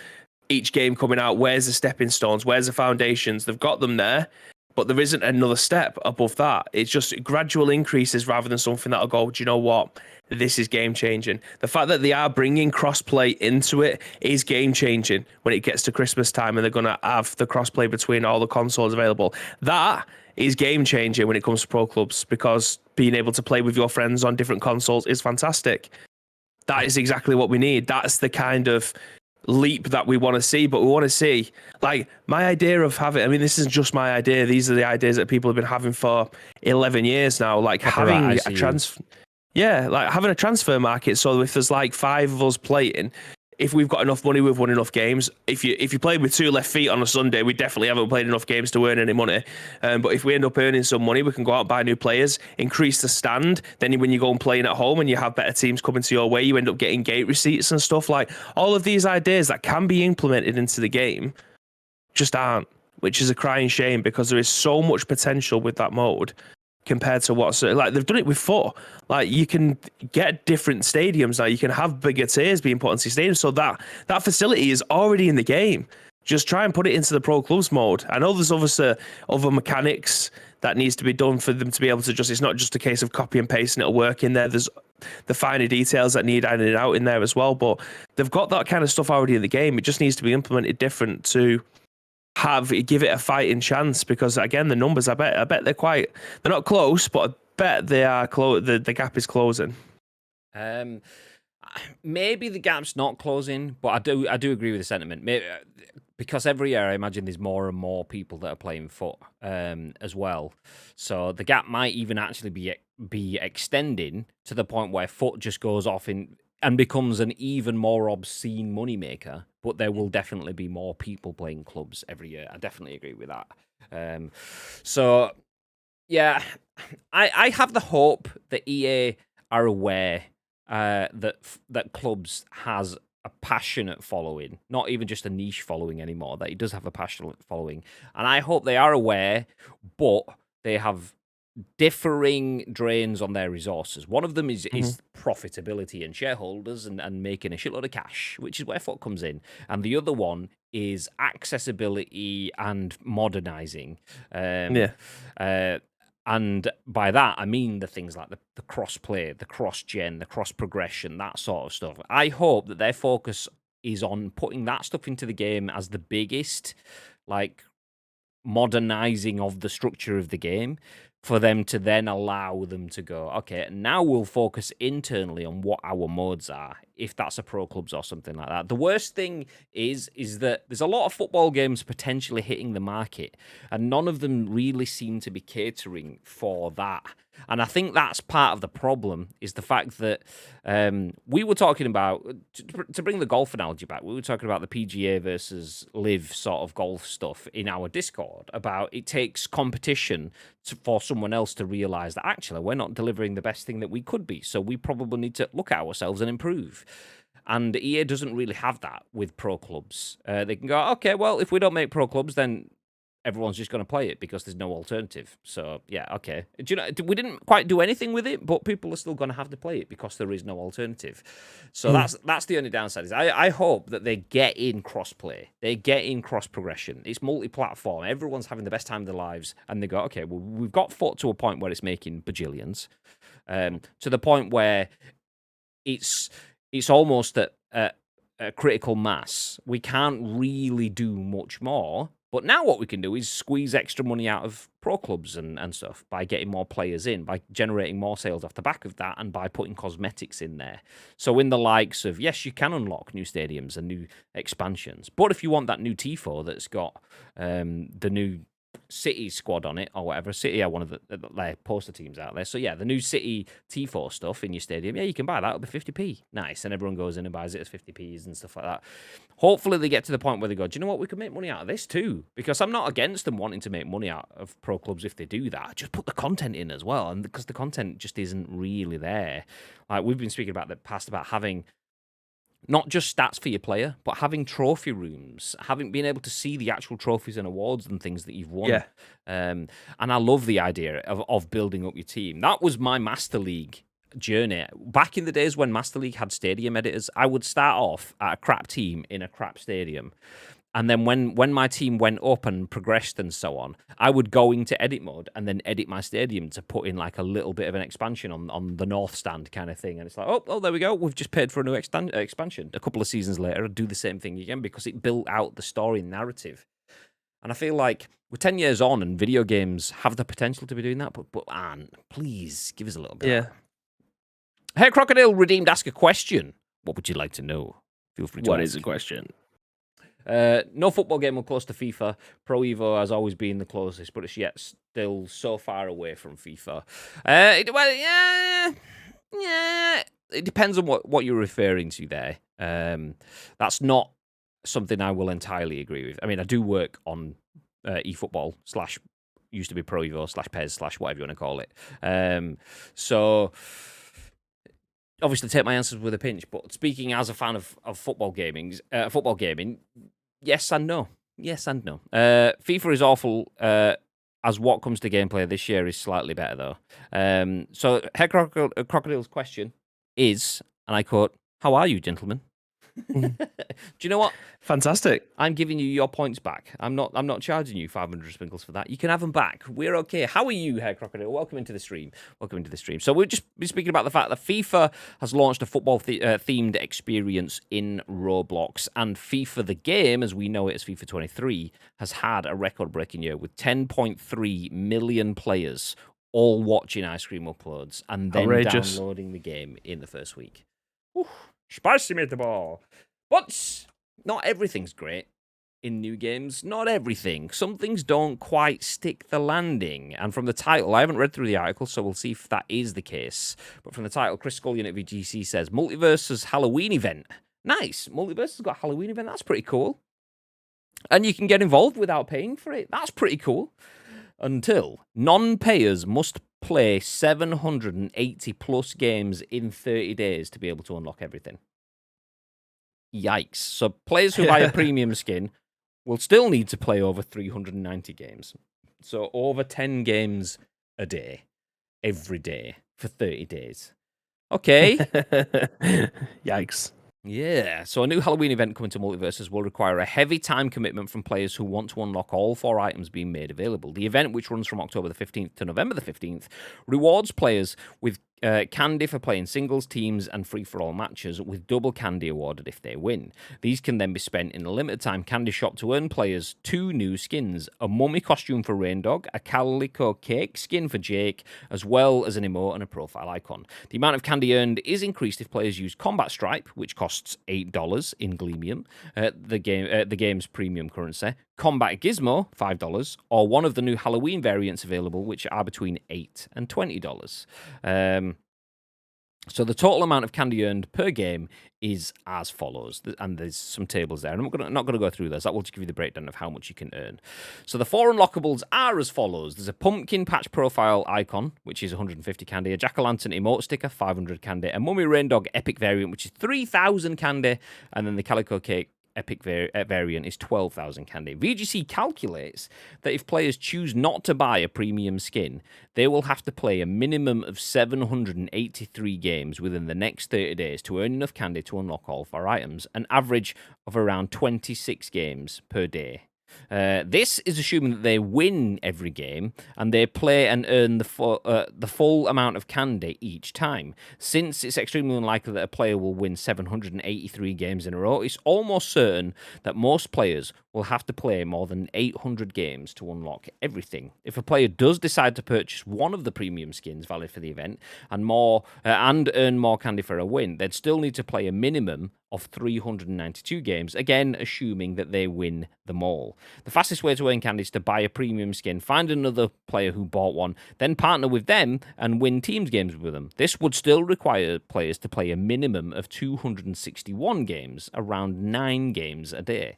each game coming out. Where's the stepping stones? Where's the foundations? They've got them there, but there isn't another step above that. It's just gradual increases rather than something that'll go, do you know what? This is game changing. The fact that they are bringing crossplay into it is game changing when it gets to Christmas time and they're going to have the crossplay between all the consoles available. That is game changing when it comes to pro clubs, because being able to play with your friends on different consoles is fantastic. That is exactly what we need. That's the kind of leap that we want to see, but we want to see, like, my idea of having, I mean, this isn't just my idea. These are the ideas that people have been having for 11 years now, like having a having a transfer market. So if there's like 5 of us playing, if we've got enough money, we've won enough games. If you played with 2 left feet on a Sunday, we definitely haven't played enough games to earn any money. But if we end up earning some money, we can go out and buy new players, increase the stand. Then when you go and playing at home and you have better teams coming to your way, you end up getting gate receipts and stuff. Like, all of these ideas that can be implemented into the game just aren't, which is a crying shame, because there is so much potential with that mode compared to what's like they've done it with foot. Like, you can get different stadiums now. You can have bigger tiers being put into stadiums, so that facility is already in the game. Just try and put it into the pro clubs mode. I know there's obviously other mechanics that needs to be done for them to be able to just. It's not just a case of copy and paste and it'll work in there. There's the finer details that need ironing out in there as well. But they've got that kind of stuff already in the game. It just needs to be implemented different to give it a fighting chance, because again, the numbers, I bet they're not close, but I bet they are close. The gap is closing. Maybe the gap's not closing, but I do agree with the sentiment. Maybe, because every year I imagine there's more and more people that are playing foot as well, so the gap might even actually be extending to the point where foot just goes off and becomes an even more obscene moneymaker, but there will definitely be more people playing clubs every year. I definitely agree with that. So, yeah, I have the hope that EA are aware that clubs has a passionate following, not even just a niche following anymore, that it does have a passionate following. And I hope they are aware, but they have differing drains on their resources. One of them is profitability and shareholders and making a shitload of cash, which is where foot comes in. And the other one is accessibility and modernizing. And by that, I mean the things like the cross-play, the cross-gen, the cross-progression, that sort of stuff. I hope that their focus is on putting that stuff into the game as the biggest, like, modernizing of the structure of the game, for them to then allow them to go, okay, now we'll focus internally on what our modes are, if that's a pro clubs or something like that. The worst thing is that there's a lot of football games potentially hitting the market, and none of them really seem to be catering for that. And I think that's part of the problem, is the fact that we were talking about, to bring the golf analogy back, we were talking about the PGA versus Live sort of golf stuff in our Discord, about it takes competition for someone else to realise that actually we're not delivering the best thing that we could be, so we probably need to look at ourselves and improve. And EA doesn't really have that with pro clubs. They can go, okay, well, if we don't make pro clubs, then everyone's just going to play it because there's no alternative. So, yeah, okay. Do you know, we didn't quite do anything with it, but people are still going to have to play it because there is no alternative. So that's the only downside. Is I hope that they get in cross-play. They get in cross-progression. It's multi-platform. Everyone's having the best time of their lives. And they go, okay, well, we've got foot to a point where it's making bajillions. To the point where it's almost at a critical mass. We can't really do much more. But now what we can do is squeeze extra money out of pro clubs and stuff by getting more players in, by generating more sales off the back of that, and by putting cosmetics in there. So in the likes of, yes, you can unlock new stadiums and new expansions. But if you want that new Tifo that's got the new City squad on it or whatever. City are one of their poster teams out there. So yeah, the new City T4 stuff in your stadium, yeah, you can buy that. It'll be 50p. Nice. And everyone goes in and buys it as 50p's and stuff like that. Hopefully they get to the point where they go, do you know what? We can make money out of this too. Because I'm not against them wanting to make money out of pro clubs if they do that. Just put the content in as well. And because the content just isn't really there. Like we've been speaking about the past about having not just stats for your player, but having trophy rooms, having been able to see the actual trophies and awards and things that you've won. Yeah. And I love the idea of building up your team. That was my Master League journey. Back in the days when Master League had stadium editors, I would start off at a crap team in a crap stadium. And then when my team went up and progressed and so on, I would go into edit mode and then edit my stadium to put in like a little bit of an expansion on the north stand kind of thing. And it's like, oh, there we go. We've just paid for a new expansion. A couple of seasons later, I'd do the same thing again because it built out the story narrative. And I feel like we're 10 years on and video games have the potential to be doing that. But Anne, please give us a little bit. Yeah. Hey, Crocodile Redeemed, ask a question. What would you like to know? Feel free to What ask. is the question? No football game will close to FIFA. Pro Evo has always been the closest, but it's yet still so far away from FIFA. Yeah. It depends on what you're referring to there. That's not something I will entirely agree with. I mean, I do work on eFootball / used to be Pro Evo / PES / whatever you want to call it. So obviously take my answers with a pinch, but speaking as a fan of football gaming, yes and no. Yes and no. FIFA is awful, as what comes to gameplay this year is slightly better, though. So Head Crocodile's question is, and I quote, "How are you, gentlemen?" Do you know what? Fantastic. I'm giving you your points back. I'm not charging you 500 sprinkles for that. You can have them back. We're okay. How are you, Hair Crocodile? Welcome into the stream. So we've just been speaking about the fact that FIFA has launched a football themed experience in Roblox, and FIFA the game, as we know it as FIFA 23, has had a record-breaking year with 10.3 million players all watching Ice Cream uploads and then downloading the game in the first week. Ooh. Spicy meatball. But not everything's great in new games. Not everything. Some things don't quite stick the landing. And from the title, I haven't read through the article, so we'll see if that is the case. But from the title, Chris Scullion at VGC says, MultiVersus Halloween event. Nice. MultiVersus has got a Halloween event. That's pretty cool. And you can get involved without paying for it. That's pretty cool. Until non-payers must play 780 plus games in 30 days to be able to unlock everything. Yikes. So players who buy a premium skin will still need to play over 390 games. So over 10 games a day, every day, for 30 days. Okay. Yikes. Yeah, so a new Halloween event coming to MultiVersus will require a heavy time commitment from players who want to unlock all 4 items being made available. The event, which runs from October the 15th to November the 15th, rewards players with candy for playing singles, teams, and free-for-all matches, with double candy awarded if they win. These can then be spent in a limited-time candy shop to earn players 2 new skins, a mummy costume for Raindog, a calico cake skin for Jake, as well as an emote and a profile icon. The amount of candy earned is increased if players use Combat Stripe, which costs $8 in Gleamium, the game's premium currency, Combat Gizmo, $5, or one of the new Halloween variants available, which are between $8 and $20. So the total amount of candy earned per game is as follows, and there's some tables there. And I'm not going to go through those. That will just give you the breakdown of how much you can earn. So the 4 unlockables are as follows. There's a pumpkin patch profile icon, which is 150 candy, a jack-o'-lantern emote sticker, 500 candy, a mummy raindog epic variant, which is 3,000 candy, and then the calico cake epic variant is 12,000 candy. VGC calculates that if players choose not to buy a premium skin, they will have to play a minimum of 783 games within the next 30 days to earn enough candy to unlock all 4 items, an average of around 26 games per day. This is assuming that they win every game and they play and earn the full amount of candy each time. Since it's extremely unlikely that a player will win 783 games in a row, it's almost certain that most players will have to play more than 800 games to unlock everything. If a player does decide to purchase one of the premium skins valid for the event and earn more candy for a win, they'd still need to play a minimum of 392 games, again, assuming that they win them all. The fastest way to earn candy is to buy a premium skin, find another player who bought one, then partner with them and win teams games with them. This would still require players to play a minimum of 261 games, around 9 games a day.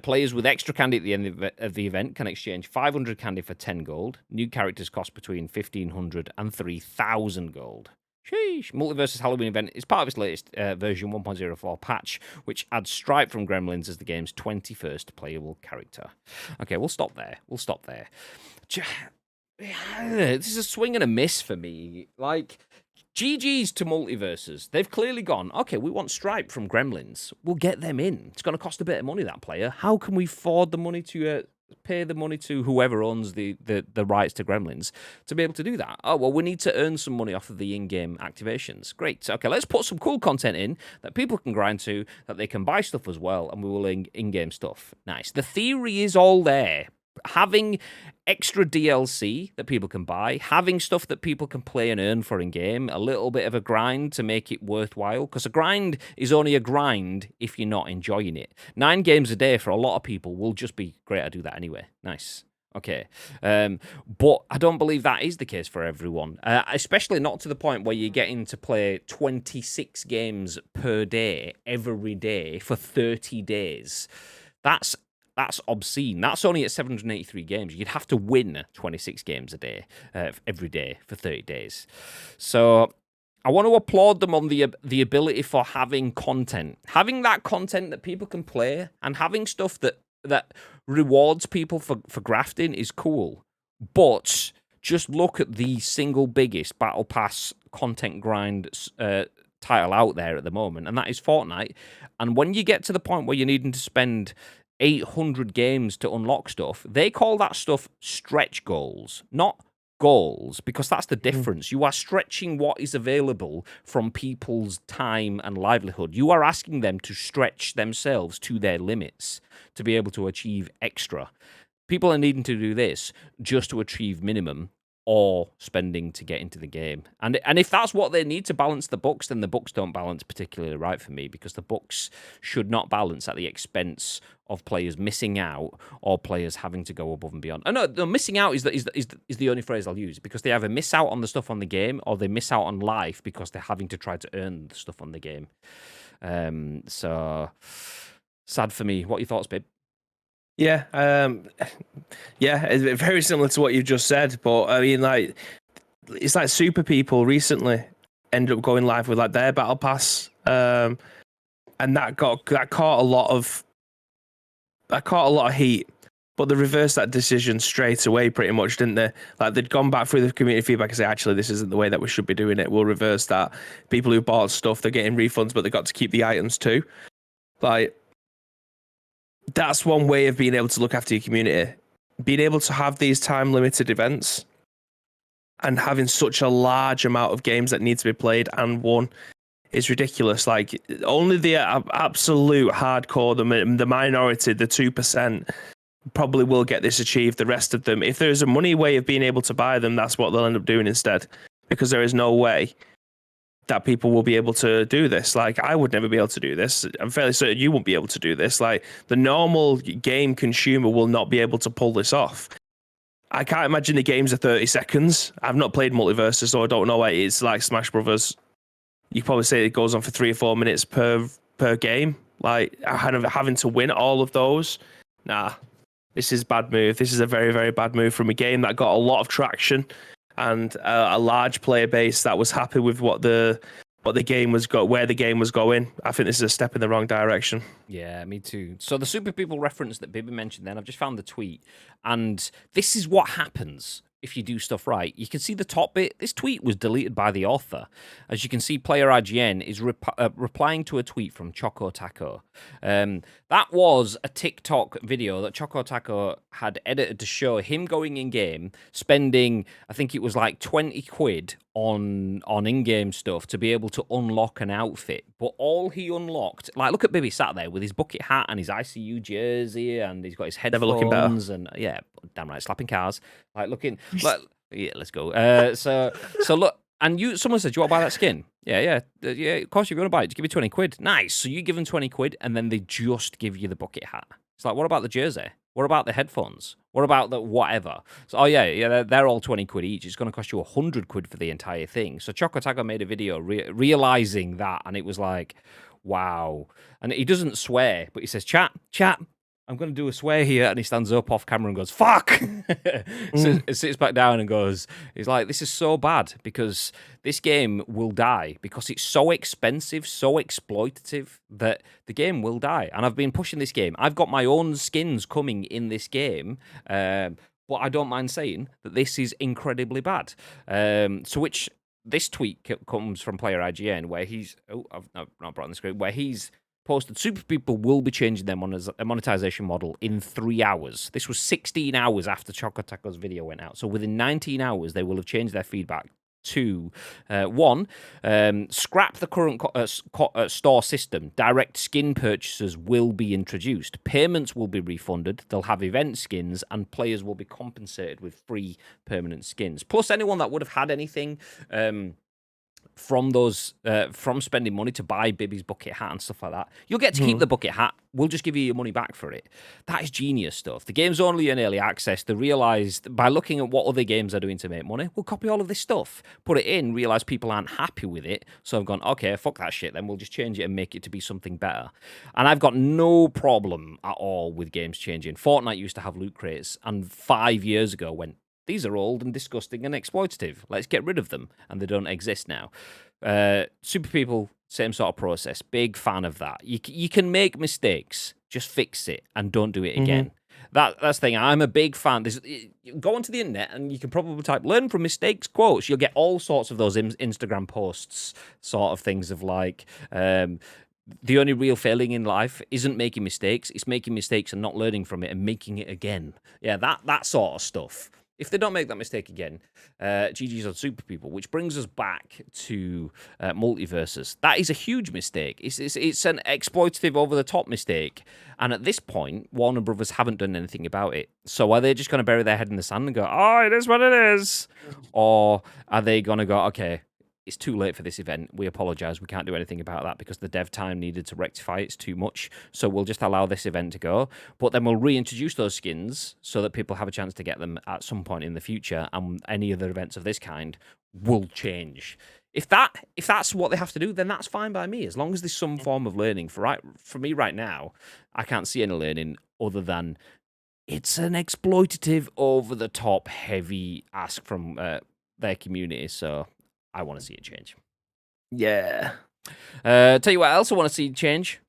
Players with extra candy at the end of the event can exchange 500 candy for 10 gold. New characters cost between 1,500 and 3,000 gold. Sheesh. MultiVersus Halloween event is part of its latest version 1.04 patch, which adds Stripe from Gremlins as the game's 21st playable character. Okay, we'll stop there. This is a swing and a miss for me. Like, GG's to MultiVersus. They've clearly gone, okay, we want Stripe from Gremlins. We'll get them in. It's going to cost a bit of money, that player. How can we afford the money to... pay the money to whoever owns the rights to Gremlins to be able to do that? Oh, well, we need to earn some money off of the in-game activations. Great. Okay, let's put some cool content in that people can grind to, that they can buy stuff as well, and we will in-game stuff. Nice. The theory is all there. Having extra DLC that people can buy, having stuff that people can play and earn for in-game, a little bit of a grind to make it worthwhile, because a grind is only a grind if you're not enjoying it. 9 games a day for a lot of people will just be great. I do that anyway. Nice. Okay. But I don't believe that is the case for everyone, especially not to the point where you're getting to play 26 games per day, every day, for 30 days. That's obscene. That's only at 783 games. You'd have to win 26 games a day, every day for 30 days. So I want to applaud them on the ability for having content. Having that content that people can play and having stuff that rewards people for grafting is cool. But just look at the single biggest Battle Pass content grind title out there at the moment, and that is Fortnite. And when you get to the point where you're needing to spend 800 games to unlock stuff, they call that stuff stretch goals, not goals, because that's the difference. You are stretching what is available from people's time and livelihood. You are asking them to stretch themselves to their limits to be able to achieve extra. People are needing to do this just to achieve minimum or spending to get into the game. And if that's what they need to balance the books, then the books don't balance particularly right for me, because the books should not balance at the expense of players missing out or players having to go above and beyond. No, missing out is the only phrase I'll use, because they either miss out on the stuff on the game or they miss out on life because they're having to try to earn the stuff on the game. So sad for me. What are your thoughts, babe? Yeah, it's very similar to what you just said, but I mean, like, it's like super people recently ended up going live with like their battle pass, and that caught a lot of heat. But they reversed that decision straight away, pretty much, didn't they? Like, they'd gone back through the community feedback and say, actually, this isn't the way that we should be doing it. We'll reverse that. People who bought stuff, they're getting refunds, but they got to keep the items too. Like, that's one way of being able to look after your community. Being able to have these time-limited events and having such a large amount of games that need to be played and won is ridiculous. Like, only the absolute hardcore, the minority, the 2%, probably will get this achieved. The rest of them, if there's a money way of being able to buy them, that's what they'll end up doing instead, because there is no way that people will be able to do this. Like, I would never be able to do this. I'm fairly certain you won't be able to do this. Like, the normal game consumer will not be able to pull this off. I can't imagine the games are 30 seconds. I've not played MultiVersus, so I don't know what it is. Like Smash Brothers, you probably say it goes on for 3 or 4 minutes per game. Like, kind of having to win all of those. Nah, this is a bad move. This is a very, very bad move from a game that got a lot of traction and a large player base that was happy with where the game was going. I think this is a step in the wrong direction. Yeah, me too. So the super people reference that Bibby mentioned then, I've just found the tweet, and this is what happens if you do stuff right. You can see the top bit. This tweet was deleted by the author. As you can see, player IGN is replying to a tweet from Choco Taco. That was a TikTok video that Choco Taco had edited to show him going in-game, spending, I think it was like 20 quid on in-game stuff to be able to unlock an outfit. But all he unlocked, like, look at Bibby sat there with his bucket hat and his ICU jersey, and he's got his headphones. Never looking better. And yeah, damn right, slapping cars. Like, looking, like, yeah, let's go. So look, And someone said, "Do you want to buy that skin?" Yeah. Of course you're going to buy it. Just give me 20 quid. Nice. So you give them 20 quid, and then they just give you the bucket hat. It's like, what about the jersey? What about the headphones? What about the whatever? So, they're all 20 quid each. It's going to cost you 100 quid for the entire thing. So Choco Taco made a video realizing that, and it was like, wow. And he doesn't swear, but he says, chat, I'm going to do a swear here. And he stands up off camera and goes, fuck. So sits back down and goes, he's like, this is so bad because this game will die because it's so expensive, so exploitative that the game will die. And I've been pushing this game. I've got my own skins coming in this game. But I don't mind saying that this is incredibly bad. This tweet comes from player IGN where he's, I've not brought on the screen, where he's posted, Super People will be changing their monetization model in 3 hours. This was 16 hours after Choco Taco's video went out. So within 19 hours, they will have changed their feedback to, one, scrap the current store system. Direct skin purchases will be introduced. Payments will be refunded. They'll have event skins, and players will be compensated with free permanent skins. Plus, anyone that would have had anything from spending money to buy Bibby's bucket hat and stuff like that, you'll get to keep the bucket hat. We'll just give you your money back for it. That is genius stuff. The game's only in early access. They realised by looking at what other games are doing to make money, we'll copy all of this stuff, put it in, realise people aren't happy with it, so I've gone, okay, fuck that shit, then we'll just change it and make it to be something better. And I've got no problem at all with games changing. Fortnite used to have loot crates, and 5 years ago went, these are old and disgusting and exploitative. Let's get rid of them. And they don't exist now. Super People, same sort of process. Big fan of that. You can make mistakes. Just fix it and don't do it again. That's the thing. I'm a big fan. Go onto the internet and you can probably type "learn from mistakes" quotes. You'll get all sorts of those Instagram posts, sort of things of like, the only real failing in life isn't making mistakes. It's making mistakes and not learning from it and making it again. Yeah, that sort of stuff. If they don't make that mistake again, GG's on Super People, which brings us back to MultiVersus. That is a huge mistake. It's an exploitative, over-the-top mistake. And at this point, Warner Brothers haven't done anything about it. So are they just going to bury their head in the sand and go, oh, it is what it is? Or are they going to go, okay, it's too late for this event. We apologize. We can't do anything about that because the dev time needed to rectify it's too much. So we'll just allow this event to go. But then we'll reintroduce those skins so that people have a chance to get them at some point in the future. And any other events of this kind will change. If that's what they have to do, then that's fine by me. As long as there's some form of learning. For me right now, I can't see any learning other than it's an exploitative, over-the-top, heavy ask from their community. So I want to see it change. Yeah. Tell you what else I want to see change.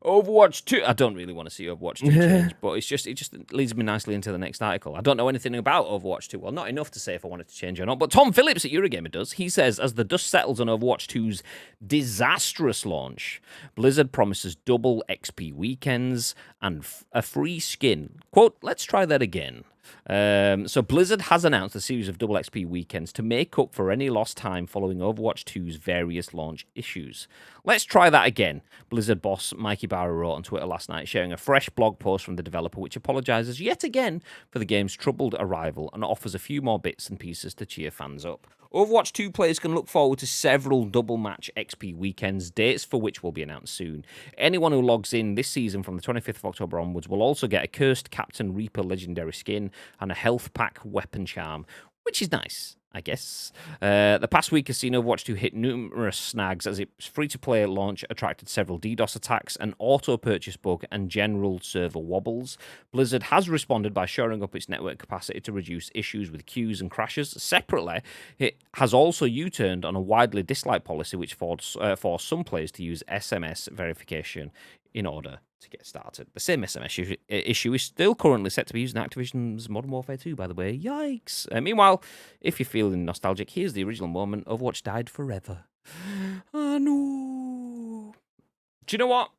Overwatch 2. I don't really want to see Overwatch 2 change, but it just leads me nicely into the next article. I don't know anything about Overwatch 2. Well, not enough to say if I wanted to change or not. But Tom Phillips at Eurogamer does. He says, as the dust settles on Overwatch 2's disastrous launch, Blizzard promises double XP weekends and a free skin. Quote, let's try that again. So Blizzard has announced a series of double XP weekends to make up for any lost time following Overwatch 2's various launch issues. Let's try that again, Blizzard boss Mikey Barra wrote on Twitter last night, sharing a fresh blog post from the developer which apologizes yet again for the game's troubled arrival and offers a few more bits and pieces to cheer fans up. Overwatch 2 players can look forward to several double match XP weekends, dates for which will be announced soon. Anyone who logs in this season from the 25th of October onwards will also get a Cursed Captain Reaper legendary skin and a health pack weapon charm, which is nice, I guess. The past week has seen Overwatch 2 hit numerous snags as its free-to-play launch attracted several DDoS attacks, an auto-purchase bug, and general server wobbles. Blizzard has responded by shoring up its network capacity to reduce issues with queues and crashes. Separately, it has also U-turned on a widely disliked policy which forced some players to use SMS verification in order to get started. The same SMS issue is still currently set to be used in Activision's Modern Warfare 2, by the way. Yikes. Meanwhile, if you're feeling nostalgic, here's the original moment Overwatch died forever. Oh, no. Do you know what?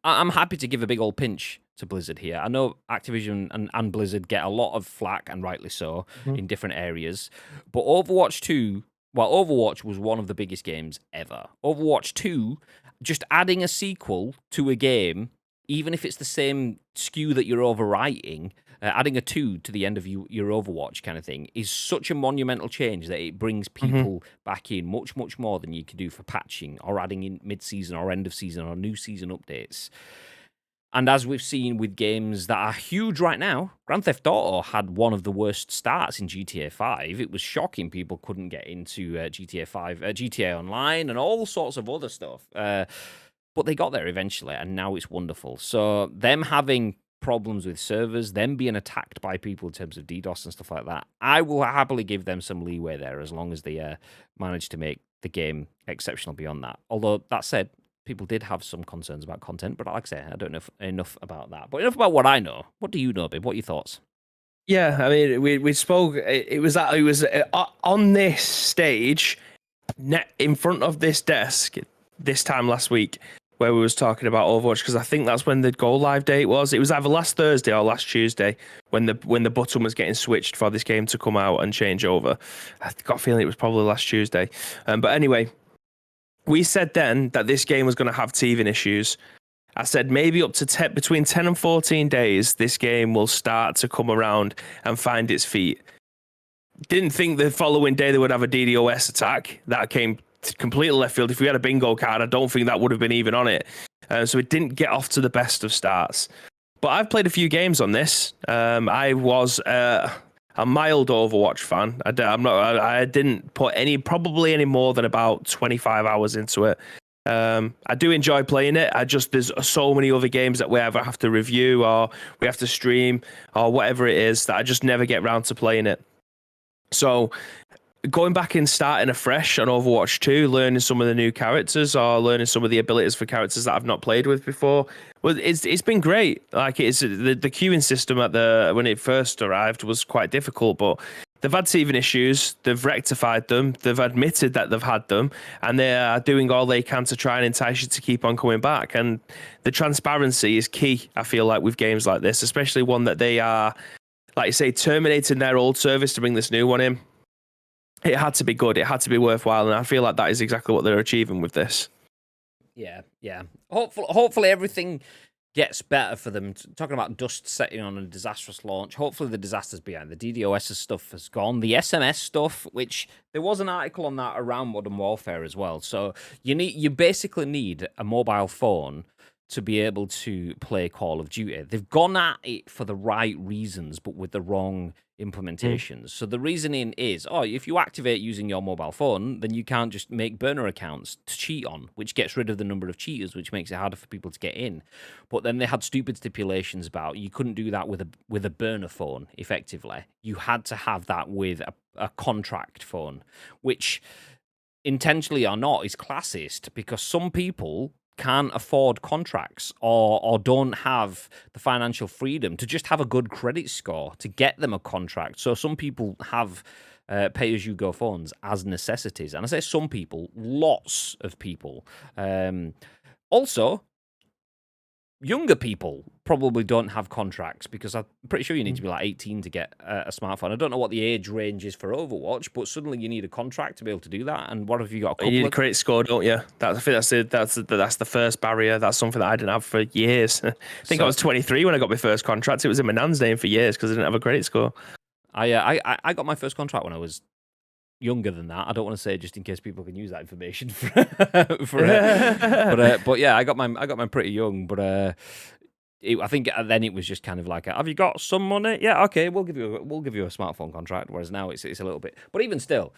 I'm happy to give a big old pinch to Blizzard here. I know Activision and Blizzard get a lot of flack, and rightly so, in different areas. But Overwatch 2, well, Overwatch was one of the biggest games ever. Overwatch 2, just adding a sequel to a game, even if it's the same SKU that you're overwriting, adding a 2 to the end of your Overwatch kind of thing is such a monumental change that it brings people back in much, much more than you could do for patching or adding in mid-season or end of season or new season updates. And as we've seen with games that are huge right now, Grand Theft Auto had one of the worst starts in GTA 5. It was shocking people couldn't get into GTA 5, GTA Online, and all sorts of other stuff. But they got there eventually, and now it's wonderful. So them having problems with servers, them being attacked by people in terms of DDoS and stuff like that, I will happily give them some leeway there as long as they manage to make the game exceptional beyond that. Although, that said, people did have some concerns about content, but like I say, I don't know enough about that. But enough about what I know. What do you know, Bib? What are your thoughts? Yeah, I mean, we spoke. It was on this stage, in front of this desk, this time last week, where we was talking about Overwatch, because I think that's when the go live date was. It was either last Thursday or last Tuesday when the button was getting switched for this game to come out and change over. I got a feeling it was probably last Tuesday. But anyway. We said then that this game was going to have teething issues. I said maybe up to between 10 and 14 days, this game will start to come around and find its feet. Didn't think the following day they would have a DDoS attack. That came completely left field. If we had a bingo card, I don't think that would have been even on it. So it didn't get off to the best of starts. But I've played a few games on this. I was a mild Overwatch fan. I didn't put probably any more than about 25 hours into it. I do enjoy playing it. There's so many other games that we either have to review or we have to stream or whatever it is that I just never get around to playing it. So going back and starting afresh on Overwatch 2, learning some of the new characters or learning some of the abilities for characters that I've not played with before, well, it's been great. Like it's the queuing system when it first arrived was quite difficult, but they've had teething issues, they've rectified them, they've admitted that they've had them, and they are doing all they can to try and entice you to keep on coming back. And the transparency is key, I feel like, with games like this, especially one that they are, like you say, terminating their old service to bring this new one in. It had to be good. It had to be worthwhile, and I feel like that is exactly what they're achieving with this. Yeah. Hopefully everything gets better for them. Talking about dust setting on a disastrous launch, hopefully the disaster's behind. The DDoS stuff has gone. The SMS stuff, which there was an article on that around Modern Warfare as well. So you basically need a mobile phone to be able to play Call of Duty. They've gone at it for the right reasons, but with the wrong implementations. So the reasoning is, if you activate using your mobile phone, then you can't just make burner accounts to cheat on, which gets rid of the number of cheaters, which makes it harder for people to get in. But then they had stupid stipulations about you couldn't do that with a burner phone, effectively. You had to have that with a contract phone, which intentionally or not is classist, because some people can't afford contracts or don't have the financial freedom to just have a good credit score to get them a contract. So some people have pay-as-you-go phones as necessities. And I say some people, lots of people. Also, younger people probably don't have contracts, because I'm pretty sure you need to be like 18 to get a smartphone. I don't know what the age range is for Overwatch, but suddenly you need a contract to be able to do that. And what if you got a couple? You need a credit score, don't you? I think that's the first barrier. That's something that I didn't have for years. I think I was 23 when I got my first contract. It was in my nan's name for years because I didn't have a credit score. I got my first contract when I was younger than that. I don't want to say, just in case people can use that information but yeah, I got mine pretty young. But I think then it was just kind of like, have you got some money? Yeah, okay, we'll give you a smartphone contract. Whereas now it's a little bit. But even still,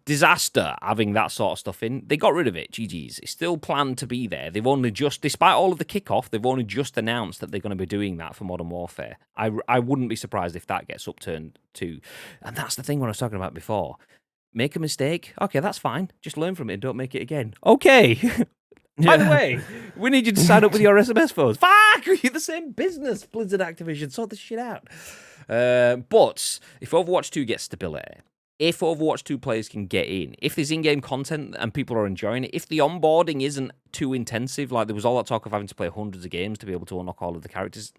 disaster having that sort of stuff in. They got rid of it. GG's. It's still planned to be there. They've only just, despite all of the kickoff, they've only just announced that they're going to be doing that for Modern Warfare. I wouldn't be surprised if that gets upturned too. And that's the thing what I was talking about before. Make a mistake. Okay, that's fine. Just learn from it and don't make it again. Okay. By the way, we need you to sign up with your SMS phones. Fuck! You're the same business, Blizzard Activision. Sort this shit out. But if Overwatch 2 gets stability, if Overwatch 2 players can get in, if there's in-game content and people are enjoying it, if the onboarding isn't too intensive, like there was all that talk of having to play hundreds of games to be able to unlock all of the characters,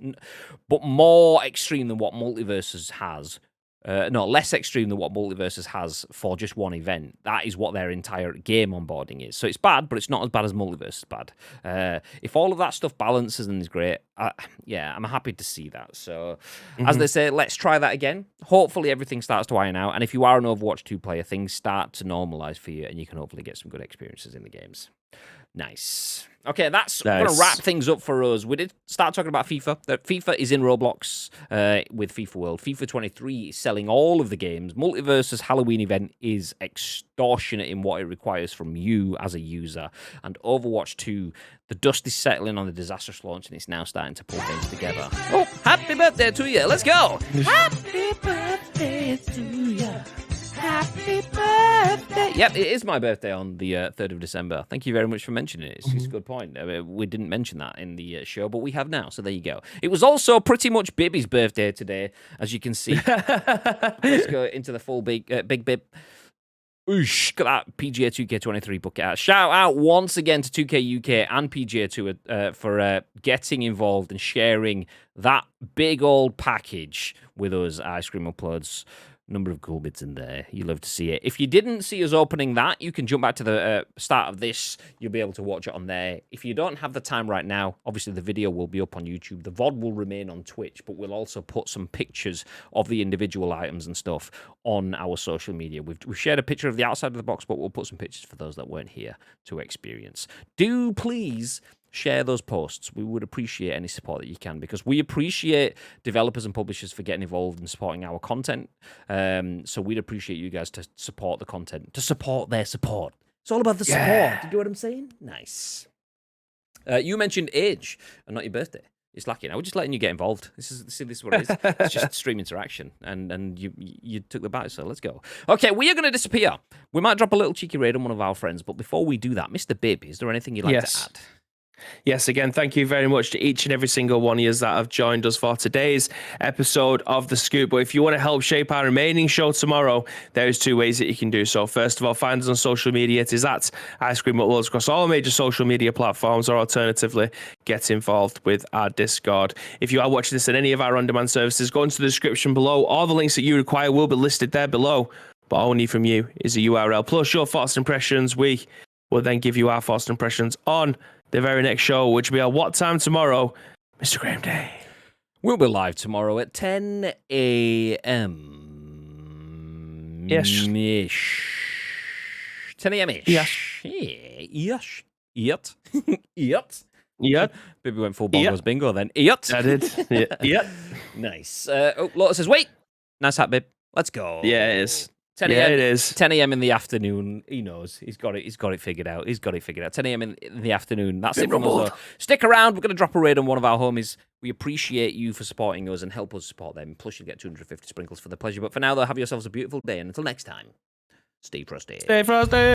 but more extreme than what MultiVersus has, less extreme than what MultiVersus has for just one event. That is what their entire game onboarding is. So it's bad, but it's not as bad as MultiVersus bad. If all of that stuff balances and is great, I'm happy to see that. So, as they say, let's try that again. Hopefully everything starts to iron out, and if you are an Overwatch 2 player, things start to normalize for you, and you can hopefully get some good experiences in the games. Nice. Okay, that's going to wrap things up for us. We did start talking about FIFA. FIFA is in Roblox with FIFA World. FIFA 23 is selling all of the games. MultiVersus Halloween event is extortionate in what it requires from you as a user. And Overwatch 2, the dust is settling on the disastrous launch, and it's now starting to pull things together. Oh, happy birthday to you. Let's go. Happy birthday to you. Happy birthday. Yep, it is my birthday on the 3rd of December. Thank you very much for mentioning it. It's a good point. We didn't mention that in the show, but we have now, so there you go. It was also pretty much Bibby's birthday today, as you can see. Let's go into the full big Bib. Oosh, got that PGA 2K23 bucket out. Shout out once again to 2K UK and PGA 2 for getting involved and sharing that big old package with us, Ice Cream Uploads. Number of cool bits in there. You love to see it. If you didn't see us opening that, you can jump back to the start of this. You'll be able to watch it on there. If you don't have the time right now, obviously the video will be up on YouTube. The VOD will remain on Twitch, but we'll also put some pictures of the individual items and stuff on our social media. We've shared a picture of the outside of the box, but we'll put some pictures for those that weren't here to experience. Do please share those posts. We would appreciate any support that you can, because we appreciate developers and publishers for getting involved and supporting our content. So we'd appreciate you guys to support the content, to support their support. It's all about the support. You know what I'm saying? Nice. You mentioned age and not your birthday. It's lucky. We're just letting you get involved. This is what it is. It's just stream interaction, and you took the bite, so let's go. Okay, we are going to disappear. We might drop a little cheeky raid on one of our friends, but before we do that, Mr. Bib, is there anything you'd like to add? Yes, again, thank you very much to each and every single one of you that have joined us for today's episode of The Scoop. But if you want to help shape our remaining show tomorrow, there's two ways that you can do so. First of all, find us on social media. It is at Ice Cream Uploads across all major social media platforms, or alternatively, get involved with our Discord. If you are watching this on any of our on-demand services, go into the description below. All the links that you require will be listed there below. But all we need from you is a URL plus your thoughts and impressions. We will then give you our thoughts and impressions on the very next show, which will be at what time tomorrow, Mr. Graham Day? We'll be live tomorrow at 10 a.m. Yes. 10 a.m.-ish. Yes. Yes. Yet. Yet. Yep. Maybe went full bongos bingo then. Yet. I did. Yep. Nice. Lotus says, wait. Nice hat, babe. Let's go. Yeah, it is. 10 a.m. It is. 10 a.m. in the afternoon. He knows. He's got it figured out. 10 a.m. in the afternoon. That's it from us. Stick around. We're going to drop a raid on one of our homies. We appreciate you for supporting us and help us support them. Plus, you get 250 sprinkles for the pleasure. But for now, though, have yourselves a beautiful day. And until next time, stay frosty. Stay frosty.